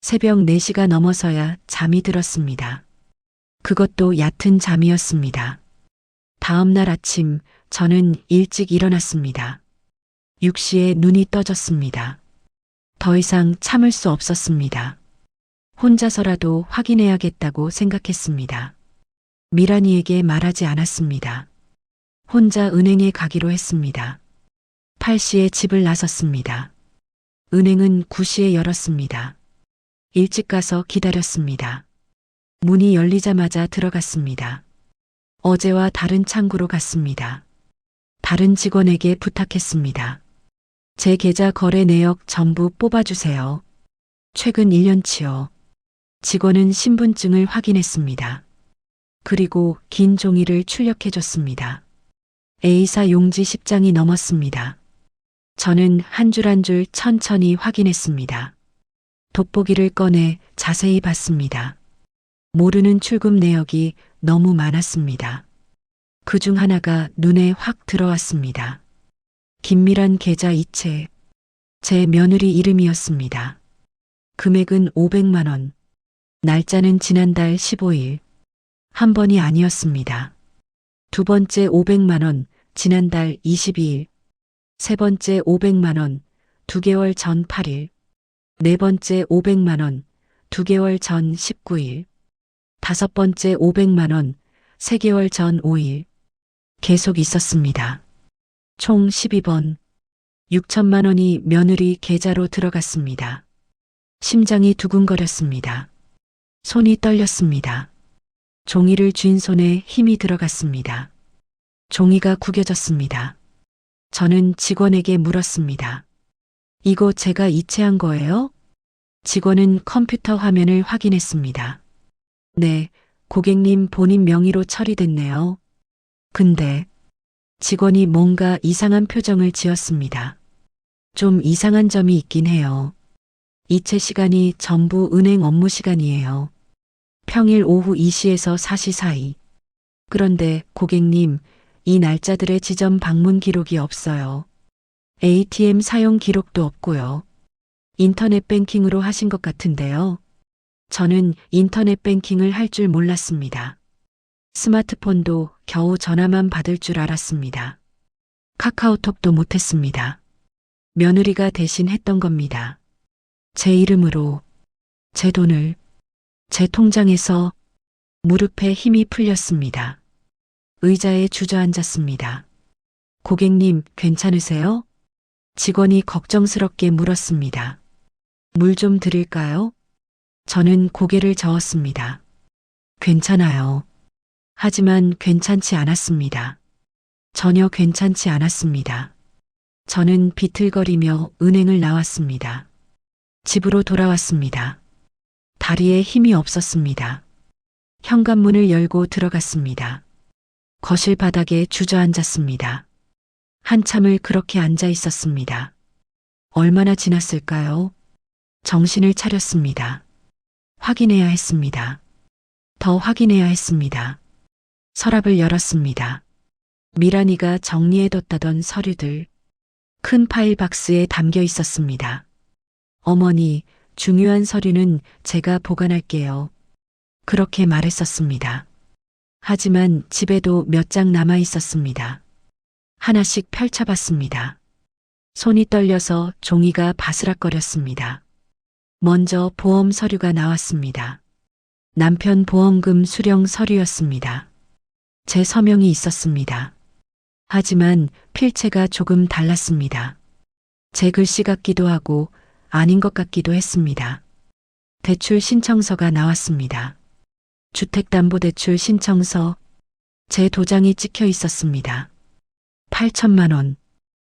새벽 4시가 넘어서야 잠이 들었습니다. 그것도 얕은 잠이었습니다. 다음 날 아침 저는 일찍 일어났습니다. 6시에 눈이 떠졌습니다. 더 이상 참을 수 없었습니다. 혼자서라도 확인해야겠다고 생각했습니다. 미란이에게 말하지 않았습니다. 혼자 은행에 가기로 했습니다. 8시에 집을 나섰습니다. 은행은 9시에 열었습니다. 일찍 가서 기다렸습니다. 문이 열리자마자 들어갔습니다. 어제와 다른 창구로 갔습니다. 다른 직원에게 부탁했습니다. 제 계좌 거래 내역 전부 뽑아주세요. 최근 1년치요. 직원은 신분증을 확인했습니다. 그리고 긴 종이를 출력해줬습니다. A사 용지 10장이 넘었습니다. 저는 한 줄 한 줄 천천히 확인했습니다. 돋보기를 꺼내 자세히 봤습니다. 모르는 출금 내역이 너무 많았습니다. 그 중 하나가 눈에 확 들어왔습니다. 김미란 계좌 이체, 제 며느리 이름이었습니다. 금액은 500만 원, 날짜는 지난달 15일. 한 번이 아니었습니다. 두 번째 500만 원, 지난달 22일. 세 번째 500만 원, 2개월 전 8일. 네 번째 500만 원, 2개월 전 19일. 다섯 번째 500만 원, 3개월 전 5일. 계속 있었습니다. 총 12번. 6천만 원이 며느리 계좌로 들어갔습니다. 심장이 두근거렸습니다. 손이 떨렸습니다. 종이를 쥔 손에 힘이 들어갔습니다. 종이가 구겨졌습니다. 저는 직원에게 물었습니다. 이거 제가 이체한 거예요? 직원은 컴퓨터 화면을 확인했습니다. 네, 고객님 본인 명의로 처리됐네요. 근데 직원이 뭔가 이상한 표정을 지었습니다. 좀 이상한 점이 있긴 해요. 이체 시간이 전부 은행 업무 시간이에요. 평일 오후 2시에서 4시 사이. 그런데 고객님, 이 날짜들의 지점 방문 기록이 없어요. ATM 사용 기록도 없고요. 인터넷 뱅킹으로 하신 것 같은데요. 저는 인터넷 뱅킹을 할 줄 몰랐습니다. 스마트폰도 겨우 전화만 받을 줄 알았습니다. 카카오톡도 못했습니다. 며느리가 대신 했던 겁니다. 제 이름으로, 제 돈을, 제 통장에서 무릎에 힘이 풀렸습니다. 의자에 주저앉았습니다. 고객님, 괜찮으세요? 직원이 걱정스럽게 물었습니다. 물 좀 드릴까요? 저는 고개를 저었습니다. 괜찮아요. 하지만 괜찮지 않았습니다. 전혀 괜찮지 않았습니다. 저는 비틀거리며 은행을 나왔습니다. 집으로 돌아왔습니다. 다리에 힘이 없었습니다. 현관문을 열고 들어갔습니다. 거실 바닥에 주저앉았습니다. 한참을 그렇게 앉아 있었습니다. 얼마나 지났을까요? 정신을 차렸습니다. 확인해야 했습니다. 더 확인해야 했습니다. 서랍을 열었습니다. 미란이가 정리해뒀다던 서류들, 큰 파일 박스에 담겨 있었습니다. 어머니, 중요한 서류는 제가 보관할게요. 그렇게 말했었습니다. 하지만 집에도 몇 장 남아 있었습니다. 하나씩 펼쳐봤습니다. 손이 떨려서 종이가 바스락거렸습니다. 먼저 보험 서류가 나왔습니다. 남편 보험금 수령 서류였습니다. 제 서명이 있었습니다. 하지만 필체가 조금 달랐습니다. 제 글씨 같기도 하고 아닌 것 같기도 했습니다. 대출 신청서가 나왔습니다. 주택담보대출 신청서, 제 도장이 찍혀 있었습니다. 8천만 원.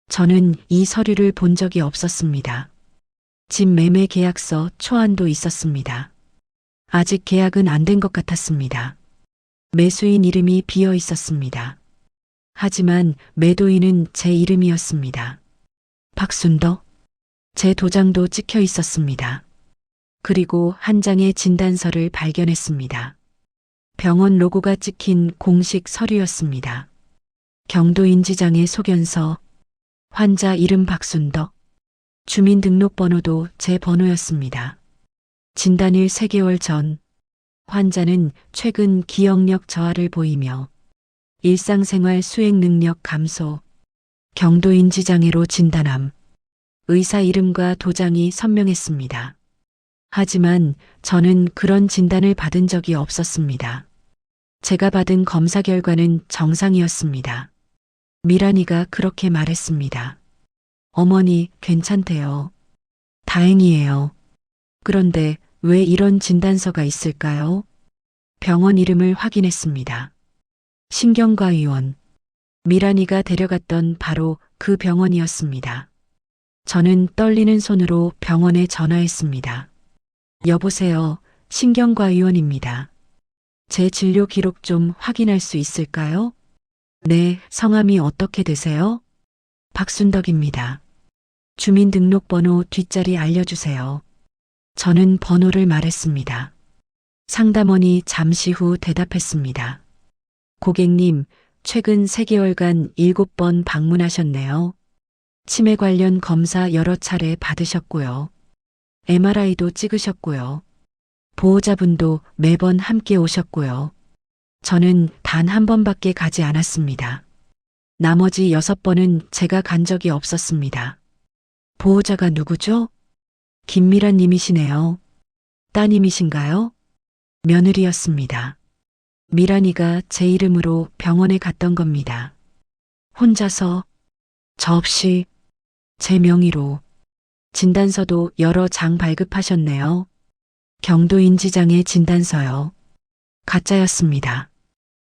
저는 이 서류를 본 적이 없었습니다. 집 매매 계약서 초안도 있었습니다. 아직 계약은 안 된 것 같았습니다. 매수인 이름이 비어 있었습니다. 하지만 매도인은 제 이름이었습니다. 박순덕. 제 도장도 찍혀 있었습니다. 그리고 한 장의 진단서를 발견했습니다. 병원 로고가 찍힌 공식 서류였습니다. 경도인지장의 소견서, 환자 이름 박순덕, 주민등록번호도 제 번호였습니다. 진단일 3개월 전, 환자는 최근 기억력 저하를 보이며 일상생활 수행 능력 감소, 경도인지장애로 진단함, 의사 이름과 도장이 선명했습니다. 하지만 저는 그런 진단을 받은 적이 없었습니다. 제가 받은 검사 결과는 정상이었습니다. 미란이가 그렇게 말했습니다. 어머니, 괜찮대요. 다행이에요. 그런데 왜 이런 진단서가 있을까요? 병원 이름을 확인했습니다. 신경과의원. 미란이가 데려갔던 바로 그 병원이었습니다. 저는 떨리는 손으로 병원에 전화했습니다. 여보세요, 신경과의원입니다. 제 진료 기록 좀 확인할 수 있을까요? 네, 성함이 어떻게 되세요? 박순덕입니다. 주민등록번호 뒷자리 알려주세요. 저는 번호를 말했습니다. 상담원이 잠시 후 대답했습니다. 고객님, 최근 3개월간 7번 방문하셨네요. 치매 관련 검사 여러 차례 받으셨고요. MRI도 찍으셨고요. 보호자분도 매번 함께 오셨고요. 저는 단 한 번밖에 가지 않았습니다. 나머지 6번은 제가 간 적이 없었습니다. 보호자가 누구죠? 김미란 님이시네요. 따님이신가요? 며느리였습니다. 미란이가 제 이름으로 병원에 갔던 겁니다. 혼자서, 저 없이, 제 명의로. 진단서도 여러 장 발급하셨네요. 경도인지장애 진단서요. 가짜였습니다.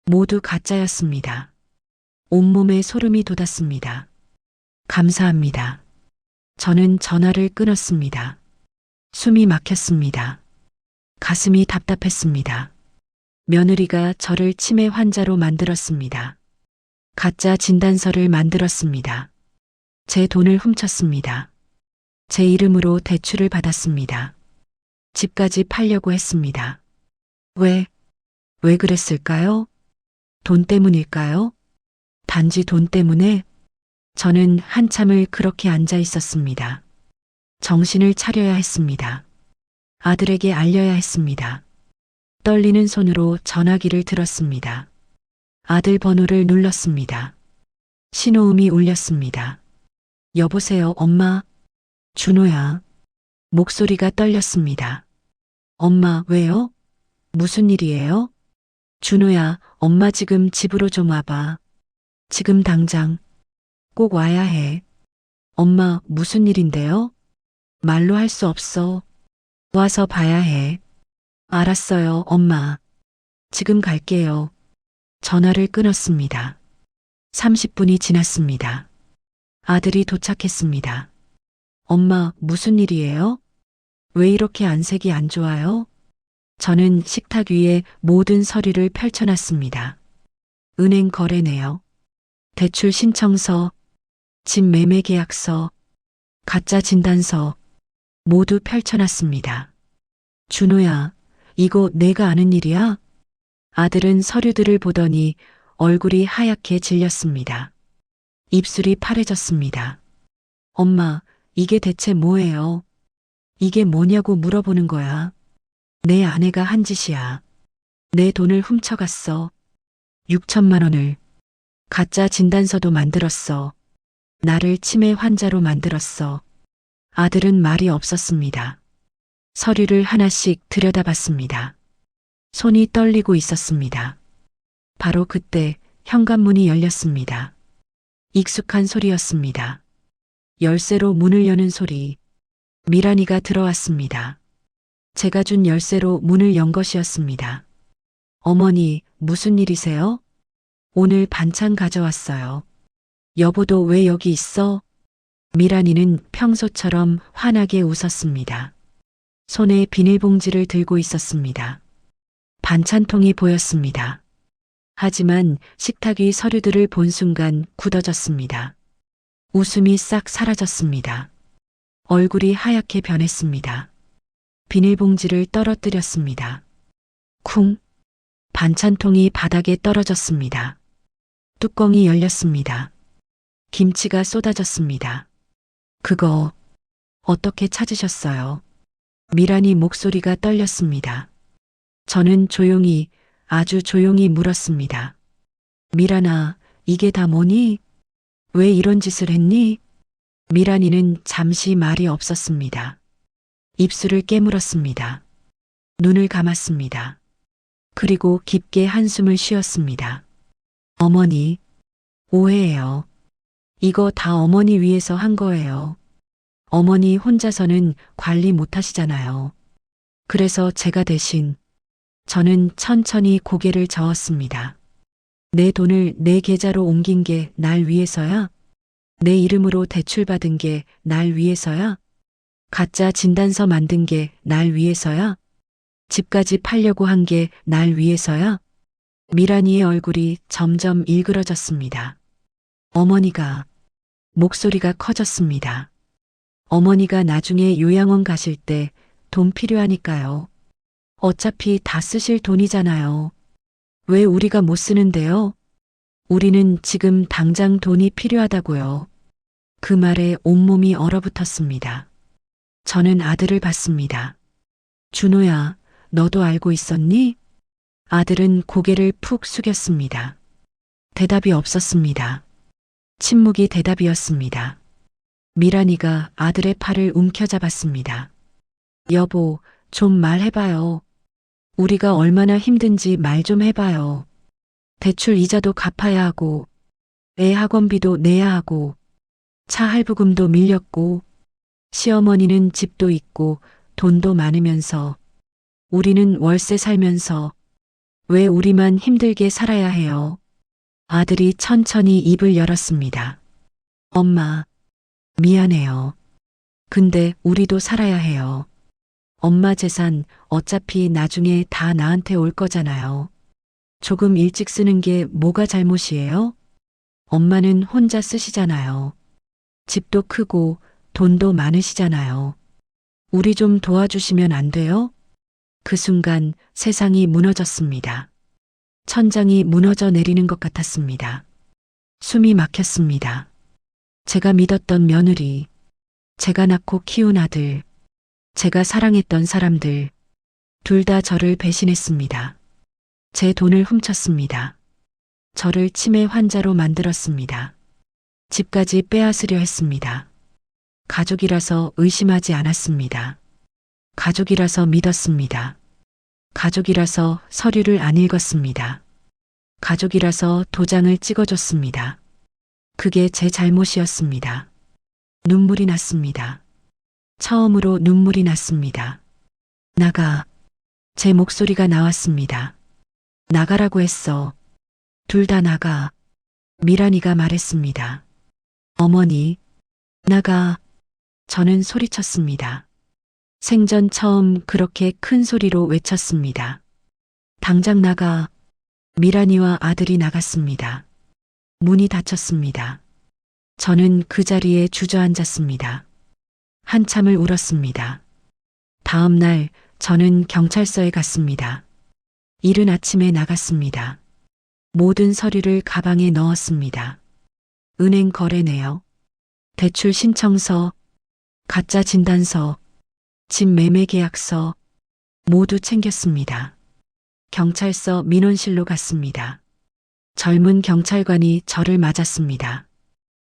모두 가짜였습니다. 온몸에 소름이 돋았습니다. 감사합니다. 저는 전화를 끊었습니다. 숨이 막혔습니다. 가슴이 답답했습니다. 며느리가 저를 치매 환자로 만들었습니다. 가짜 진단서를 만들었습니다. 제 돈을 훔쳤습니다. 제 이름으로 대출을 받았습니다. 집까지 팔려고 했습니다. 왜 그랬을까요? 돈 때문일까요? 단지 돈 때문에? 저는 한참을 그렇게 앉아 있었습니다. 정신을 차려야 했습니다. 아들에게 알려야 했습니다. 떨리는 손으로 전화기를 들었습니다. 아들 번호를 눌렀습니다. 신호음이 울렸습니다. 여보세요, 엄마? 준호야. 목소리가 떨렸습니다. 엄마, 왜요? 무슨 일이에요? 준호야, 엄마 지금 집으로 좀 와봐. 지금 당장. 꼭 와야 해. 엄마, 무슨 일인데요? 말로 할 수 없어. 와서 봐야 해. 알았어요, 엄마. 지금 갈게요. 전화를 끊었습니다. 30분이 지났습니다. 아들이 도착했습니다. 엄마, 무슨 일이에요? 왜 이렇게 안색이 안 좋아요? 저는 식탁 위에 모든 서류를 펼쳐놨습니다. 은행 거래내역, 대출 신청서, 집 매매 계약서, 가짜 진단서 모두 펼쳐놨습니다. 준호야, 이거 내가 아는 일이야? 아들은 서류들을 보더니 얼굴이 하얗게 질렸습니다. 입술이 파래졌습니다. 엄마, 이게 대체 뭐예요? 이게 뭐냐고 물어보는 거야. 내 아내가 한 짓이야. 내 돈을 훔쳐갔어. 6천만 원을. 가짜 진단서도 만들었어. 나를 치매 환자로 만들었어. 아들은 말이 없었습니다. 서류를 하나씩 들여다봤습니다. 손이 떨리고 있었습니다. 바로 그때 현관문이 열렸습니다. 익숙한 소리였습니다. 열쇠로 문을 여는 소리. 미란이가 들어왔습니다. 제가 준 열쇠로 문을 연 것이었습니다. 어머니, 무슨 일이세요? 오늘 반찬 가져왔어요. 여보도 왜 여기 있어? 미란이는 평소처럼 환하게 웃었습니다. 손에 비닐봉지를 들고 있었습니다. 반찬통이 보였습니다. 하지만 식탁 위 서류들을 본 순간 굳어졌습니다. 웃음이 싹 사라졌습니다. 얼굴이 하얗게 변했습니다. 비닐봉지를 떨어뜨렸습니다. 쿵! 반찬통이 바닥에 떨어졌습니다. 뚜껑이 열렸습니다. 김치가 쏟아졌습니다. 그거 어떻게 찾으셨어요? 미란이 목소리가 떨렸습니다. 저는 조용히, 아주 조용히 물었습니다. 미란아, 이게 다 뭐니? 왜 이런 짓을 했니? 미란이는 잠시 말이 없었습니다. 입술을 깨물었습니다. 눈을 감았습니다. 그리고 깊게 한숨을 쉬었습니다. 어머니, 오해예요. 이거 다 어머니 위해서 한 거예요. 어머니 혼자서는 관리 못 하시잖아요. 그래서 제가 대신 저는 천천히 고개를 저었습니다. 내 돈을 내 계좌로 옮긴 게 날 위해서야? 내 이름으로 대출받은 게 날 위해서야? 가짜 진단서 만든 게 날 위해서야? 집까지 팔려고 한 게 날 위해서야? 미란이의 얼굴이 점점 일그러졌습니다. 어머니가, 목소리가 커졌습니다. 어머니가 나중에 요양원 가실 때 돈 필요하니까요. 어차피 다 쓰실 돈이잖아요. 왜 우리가 못 쓰는데요? 우리는 지금 당장 돈이 필요하다고요. 그 말에 온몸이 얼어붙었습니다. 저는 아들을 봤습니다. 준호야, 너도 알고 있었니? 아들은 고개를 푹 숙였습니다. 대답이 없었습니다. 침묵이 대답이었습니다. 미란이가 아들의 팔을 움켜잡았습니다. 여보, 좀 말해봐요. 우리가 얼마나 힘든지 말 좀 해봐요. 대출 이자도 갚아야 하고, 애 학원비도 내야 하고, 차 할부금도 밀렸고, 시어머니는 집도 있고 돈도 많으면서 우리는 월세 살면서 왜 우리만 힘들게 살아야 해요? 아들이 천천히 입을 열었습니다. 엄마, 미안해요. 근데 우리도 살아야 해요. 엄마 재산 어차피 나중에 다 나한테 올 거잖아요. 조금 일찍 쓰는 게 뭐가 잘못이에요? 엄마는 혼자 쓰시잖아요. 집도 크고 돈도 많으시잖아요. 우리 좀 도와주시면 안 돼요? 그 순간 세상이 무너졌습니다. 천장이 무너져 내리는 것 같았습니다. 숨이 막혔습니다. 제가 믿었던 며느리, 제가 낳고 키운 아들, 제가 사랑했던 사람들, 둘 다 저를 배신했습니다. 제 돈을 훔쳤습니다. 저를 치매 환자로 만들었습니다. 집까지 빼앗으려 했습니다. 가족이라서 의심하지 않았습니다. 가족이라서 믿었습니다. 가족이라서 서류를 안 읽었습니다. 가족이라서 도장을 찍어줬습니다. 그게 제 잘못이었습니다. 눈물이 났습니다. 처음으로 눈물이 났습니다. 나가. 제 목소리가 나왔습니다. 나가라고 했어. 둘 다 나가. 미란이가 말했습니다. 어머니, 나가. 저는 소리쳤습니다. 생전 처음 그렇게 큰 소리로 외쳤습니다. 당장 나가. 미란이와 아들이 나갔습니다. 문이 닫혔습니다. 저는 그 자리에 주저앉았습니다. 한참을 울었습니다. 다음 날 저는 경찰서에 갔습니다. 이른 아침에 나갔습니다. 모든 서류를 가방에 넣었습니다. 은행 거래내역, 대출 신청서, 가짜 진단서, 집 매매 계약서 모두 챙겼습니다. 경찰서 민원실로 갔습니다. 젊은 경찰관이 저를 맞았습니다.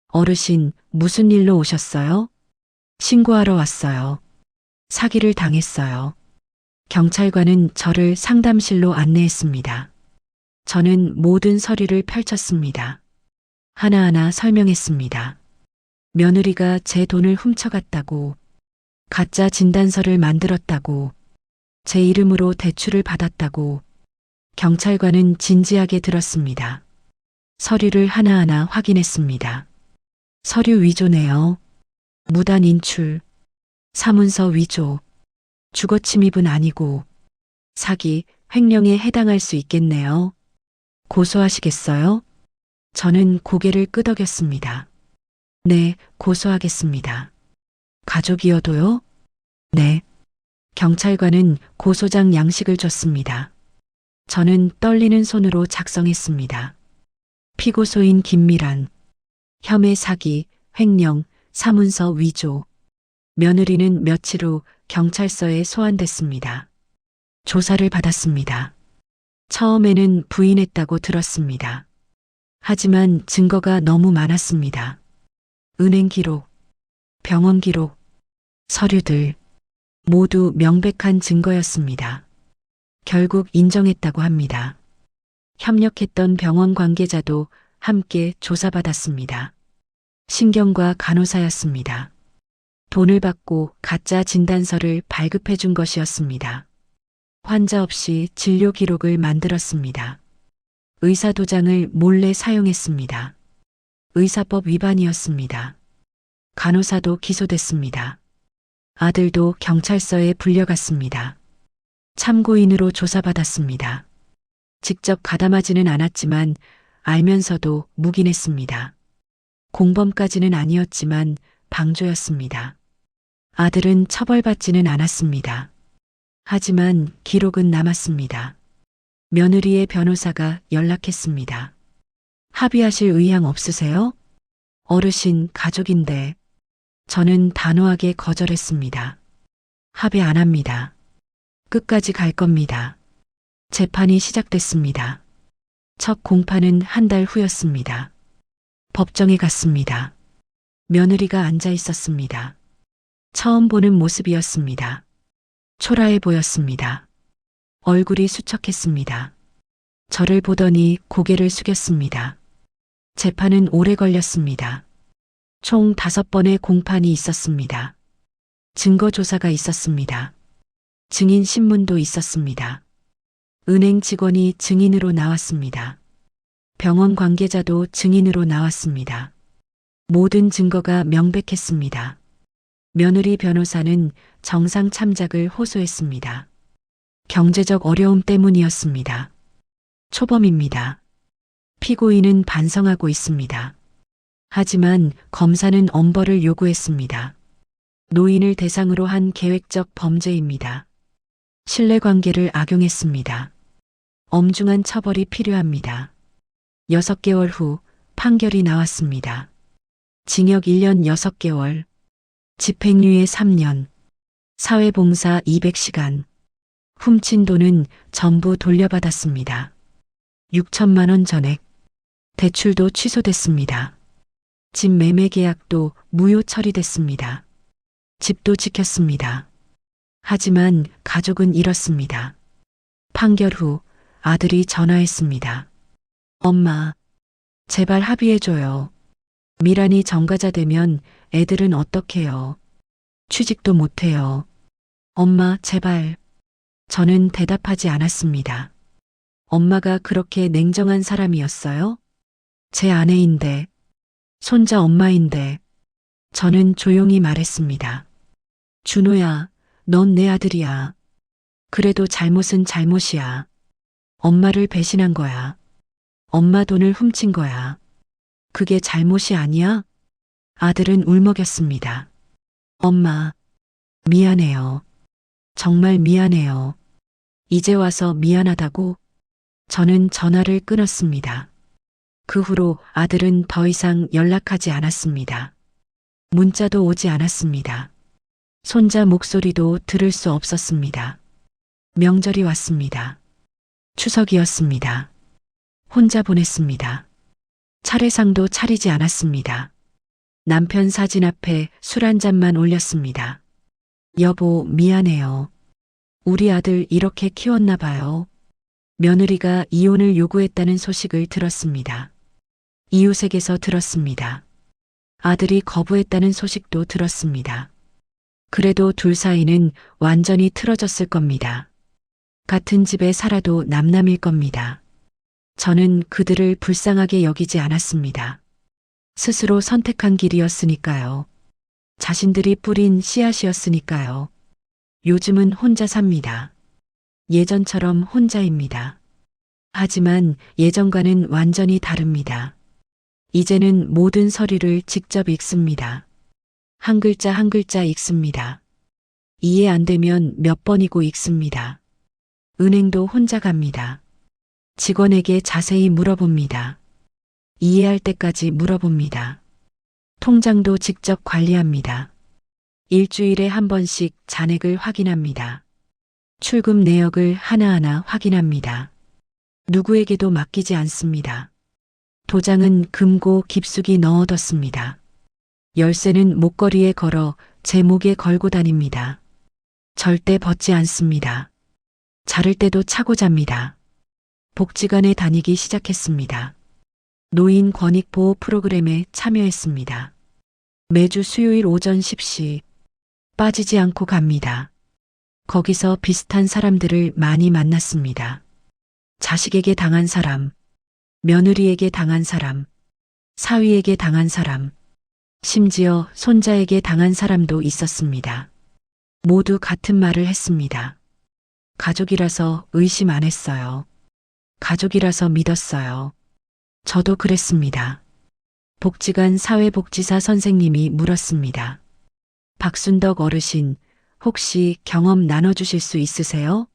어르신, 무슨 일로 오셨어요? 신고하러 왔어요. 사기를 당했어요. 경찰관은 저를 상담실로 안내했습니다. 저는 모든 서류를 펼쳤습니다. 하나하나 설명했습니다. 며느리가 제 돈을 훔쳐갔다고, 가짜 진단서를 만들었다고, 제 이름으로 대출을 받았다고. 경찰관은 진지하게 들었습니다. 서류를 하나하나 확인했습니다. 서류 위조네요. 무단 인출, 사문서 위조, 주거 침입은 아니고 사기, 횡령에 해당할 수 있겠네요. 고소하시겠어요? 저는 고개를 끄덕였습니다. 네, 고소하겠습니다. 가족이어도요? 네. 경찰관은 고소장 양식을 줬습니다. 저는 떨리는 손으로 작성했습니다. 피고소인 김미란, 혐의 사기, 횡령, 사문서 위조. 며느리는 며칠 후 경찰서에 소환됐습니다. 조사를 받았습니다. 처음에는 부인했다고 들었습니다. 하지만 증거가 너무 많았습니다. 은행 기록, 병원 기록, 서류들 모두 명백한 증거였습니다. 결국 인정했다고 합니다. 협력했던 병원 관계자도 함께 조사받았습니다. 신경과 간호사였습니다. 돈을 받고 가짜 진단서를 발급해 준 것이었습니다. 환자 없이 진료 기록을 만들었습니다. 의사 도장을 몰래 사용했습니다. 의사법 위반이었습니다. 간호사도 기소됐습니다. 아들도 경찰서에 불려갔습니다. 참고인으로 조사받았습니다. 직접 가담하지는 않았지만 알면서도 묵인했습니다. 공범까지는 아니었지만 방조였습니다. 아들은 처벌받지는 않았습니다. 하지만 기록은 남았습니다. 며느리의 변호사가 연락했습니다. 합의하실 의향 없으세요? 어르신, 가족인데. 저는 단호하게 거절했습니다. 합의 안 합니다. 끝까지 갈 겁니다. 재판이 시작됐습니다. 첫 공판은 한 달 후였습니다. 법정에 갔습니다. 며느리가 앉아 있었습니다. 처음 보는 모습이었습니다. 초라해 보였습니다. 얼굴이 수척했습니다. 저를 보더니 고개를 숙였습니다. 재판은 오래 걸렸습니다. 총 5번의 공판이 있었습니다. 증거 조사가 있었습니다. 증인 신문도 있었습니다. 은행 직원이 증인으로 나왔습니다. 병원 관계자도 증인으로 나왔습니다. 모든 증거가 명백했습니다. 며느리 변호사는 정상 참작을 호소했습니다. 경제적 어려움 때문이었습니다. 초범입니다. 피고인은 반성하고 있습니다. 하지만 검사는 엄벌을 요구했습니다. 노인을 대상으로 한 계획적 범죄입니다. 신뢰관계를 악용했습니다. 엄중한 처벌이 필요합니다. 6개월 후 판결이 나왔습니다. 징역 1년 6개월, 집행유예 3년, 사회봉사 200시간, 훔친 돈은 전부 돌려받았습니다. 6천만 원 전액, 대출도 취소됐습니다. 집 매매 계약도 무효 처리됐습니다. 집도 지켰습니다. 하지만 가족은 잃었습니다. 판결 후 아들이 전화했습니다. 엄마, 제발 합의해줘요. 미란이 전과자 되면 애들은 어떡해요? 취직도 못해요. 엄마, 제발. 저는 대답하지 않았습니다. 엄마가 그렇게 냉정한 사람이었어요? 제 아내인데, 손자 엄마인데, 저는 조용히 말했습니다. 준호야, 넌 내 아들이야. 그래도 잘못은 잘못이야. 엄마를 배신한 거야. 엄마 돈을 훔친 거야. 그게 잘못이 아니야? 아들은 울먹였습니다. 엄마, 미안해요. 정말 미안해요. 이제 와서 미안하다고? 저는 전화를 끊었습니다. 그 후로 아들은 더 이상 연락하지 않았습니다. 문자도 오지 않았습니다. 손자 목소리도 들을 수 없었습니다. 명절이 왔습니다. 추석이었습니다. 혼자 보냈습니다. 차례상도 차리지 않았습니다. 남편 사진 앞에 술 한 잔만 올렸습니다. 여보, 미안해요. 우리 아들 이렇게 키웠나 봐요. 며느리가 이혼을 요구했다는 소식을 들었습니다. 이웃에게서 들었습니다. 아들이 거부했다는 소식도 들었습니다. 그래도 둘 사이는 완전히 틀어졌을 겁니다. 같은 집에 살아도 남남일 겁니다. 저는 그들을 불쌍하게 여기지 않았습니다. 스스로 선택한 길이었으니까요. 자신들이 뿌린 씨앗이었으니까요. 요즘은 혼자 삽니다. 예전처럼 혼자입니다. 하지만 예전과는 완전히 다릅니다. 이제는 모든 서류를 직접 읽습니다. 한 글자 한 글자 읽습니다. 이해 안 되면 몇 번이고 읽습니다. 은행도 혼자 갑니다. 직원에게 자세히 물어봅니다. 이해할 때까지 물어봅니다. 통장도 직접 관리합니다. 일주일에 한 번씩 잔액을 확인합니다. 출금 내역을 하나하나 확인합니다. 누구에게도 맡기지 않습니다. 도장은 금고 깊숙이 넣어뒀습니다. 열쇠는 목걸이에 걸어 제 목에 걸고 다닙니다. 절대 벗지 않습니다. 자를 때도 차고 잡니다. 복지관에 다니기 시작했습니다. 노인 권익보호 프로그램에 참여했습니다. 매주 수요일 오전 10시 빠지지 않고 갑니다. 거기서 비슷한 사람들을 많이 만났습니다. 자식에게 당한 사람, 며느리에게 당한 사람, 사위에게 당한 사람, 심지어 손자에게 당한 사람도 있었습니다. 모두 같은 말을 했습니다. 가족이라서 의심 안 했어요. 가족이라서 믿었어요. 저도 그랬습니다. 복지관 사회복지사 선생님이 물었습니다. 박순덕 어르신, 혹시 경험 나눠주실 수 있으세요?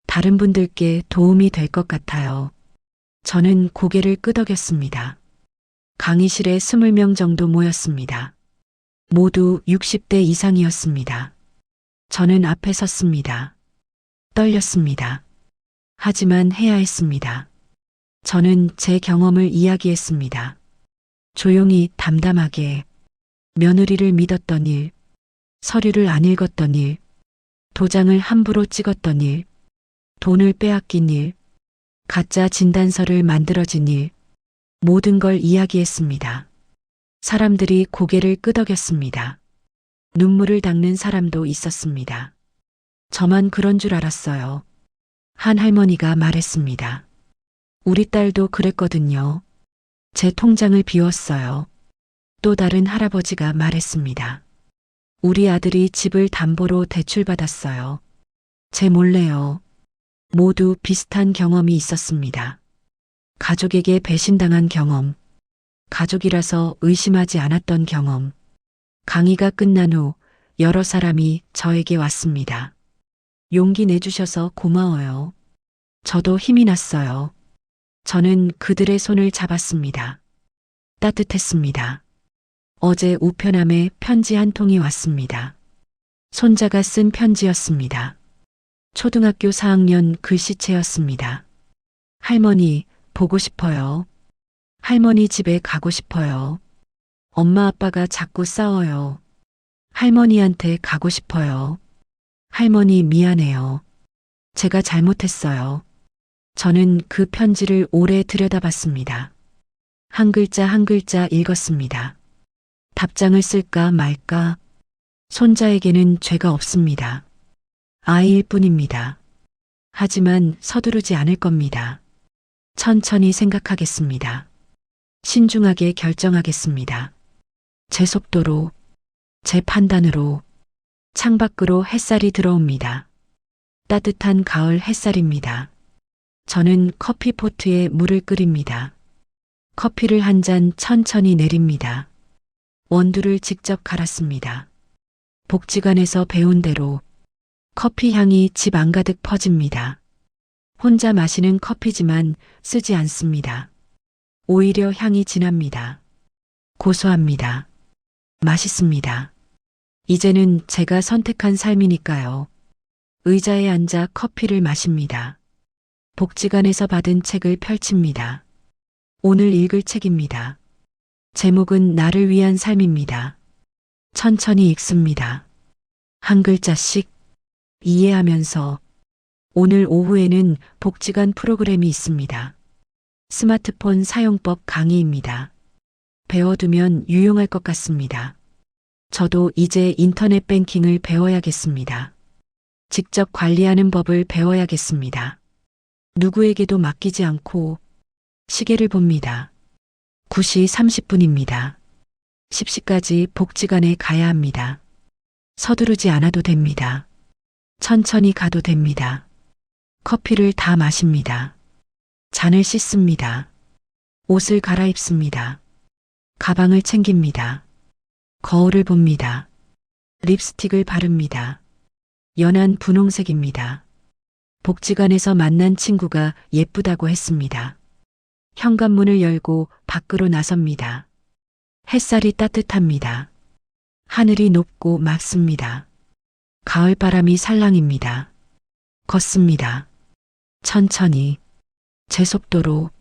다른 분들께 도움이 될 것 같아요. 저는 고개를 끄덕였습니다. 강의실에 20명 정도 모였습니다. 모두 60대 이상이었습니다. 저는 앞에 섰습니다. 떨렸습니다. 하지만 해야 했습니다. 저는 제 경험을 이야기했습니다. 조용히 담담하게 며느리를 믿었던 일, 서류를 안 읽었던 일, 도장을 함부로 찍었던 일, 돈을 빼앗긴 일, 가짜 진단서를 만들어진 일, 모든 걸 이야기했습니다. 사람들이 고개를 끄덕였습니다. 눈물을 닦는 사람도 있었습니다. 저만 그런 줄 알았어요. 한 할머니가 말했습니다. 우리 딸도 그랬거든요. 제 통장을 비웠어요. 또 다른 할아버지가 말했습니다. 우리 아들이 집을 담보로 대출받았어요. 제 몰래요. 모두 비슷한 경험이 있었습니다. 가족에게 배신당한 경험, 가족이라서 의심하지 않았던 경험. 강의가 끝난 후 여러 사람이 저에게 왔습니다. 용기 내주셔서 고마워요. 저도 힘이 났어요. 저는 그들의 손을 잡았습니다. 따뜻했습니다. 어제 우편함에 편지 한 통이 왔습니다. 손자가 쓴 편지였습니다. 초등학교 4학년 글씨체였습니다. 할머니, 보고 싶어요. 할머니 집에 가고 싶어요. 엄마 아빠가 자꾸 싸워요. 할머니한테 가고 싶어요. 할머니 미안해요. 제가 잘못했어요. 저는 그 편지를 오래 들여다봤습니다. 한 글자 한 글자 읽었습니다. 답장을 쓸까 말까? 손자에게는 죄가 없습니다. 아이일 뿐입니다. 하지만 서두르지 않을 겁니다. 천천히 생각하겠습니다. 신중하게 결정하겠습니다. 제 속도로, 제 판단으로. 창밖으로 햇살이 들어옵니다. 따뜻한 가을 햇살입니다. 저는 커피포트에 물을 끓입니다. 커피를 한 잔 천천히 내립니다. 원두를 직접 갈았습니다. 복지관에서 배운 대로 커피 향이 집 안가득 퍼집니다. 혼자 마시는 커피지만 쓰지 않습니다. 오히려 향이 진합니다. 고소합니다. 맛있습니다. 이제는 제가 선택한 삶이니까요. 의자에 앉아 커피를 마십니다. 복지관에서 받은 책을 펼칩니다. 오늘 읽을 책입니다. 제목은 나를 위한 삶입니다. 천천히 읽습니다. 한 글자씩 이해하면서. 오늘 오후에는 복지관 프로그램이 있습니다. 스마트폰 사용법 강의입니다. 배워두면 유용할 것 같습니다. 저도 이제 인터넷 뱅킹을 배워야겠습니다. 직접 관리하는 법을 배워야겠습니다. 누구에게도 맡기지 않고. 시계를 봅니다. 9시 30분입니다. 10시까지 복지관에 가야 합니다. 서두르지 않아도 됩니다. 천천히 가도 됩니다. 커피를 다 마십니다. 잔을 씻습니다. 옷을 갈아입습니다. 가방을 챙깁니다. 거울을 봅니다. 립스틱을 바릅니다. 연한 분홍색입니다. 복지관에서 만난 친구가 예쁘다고 했습니다. 현관문을 열고 밖으로 나섭니다. 햇살이 따뜻합니다. 하늘이 높고 맑습니다. 가을바람이 살랑입니다. 걷습니다. 천천히, 제 속도로.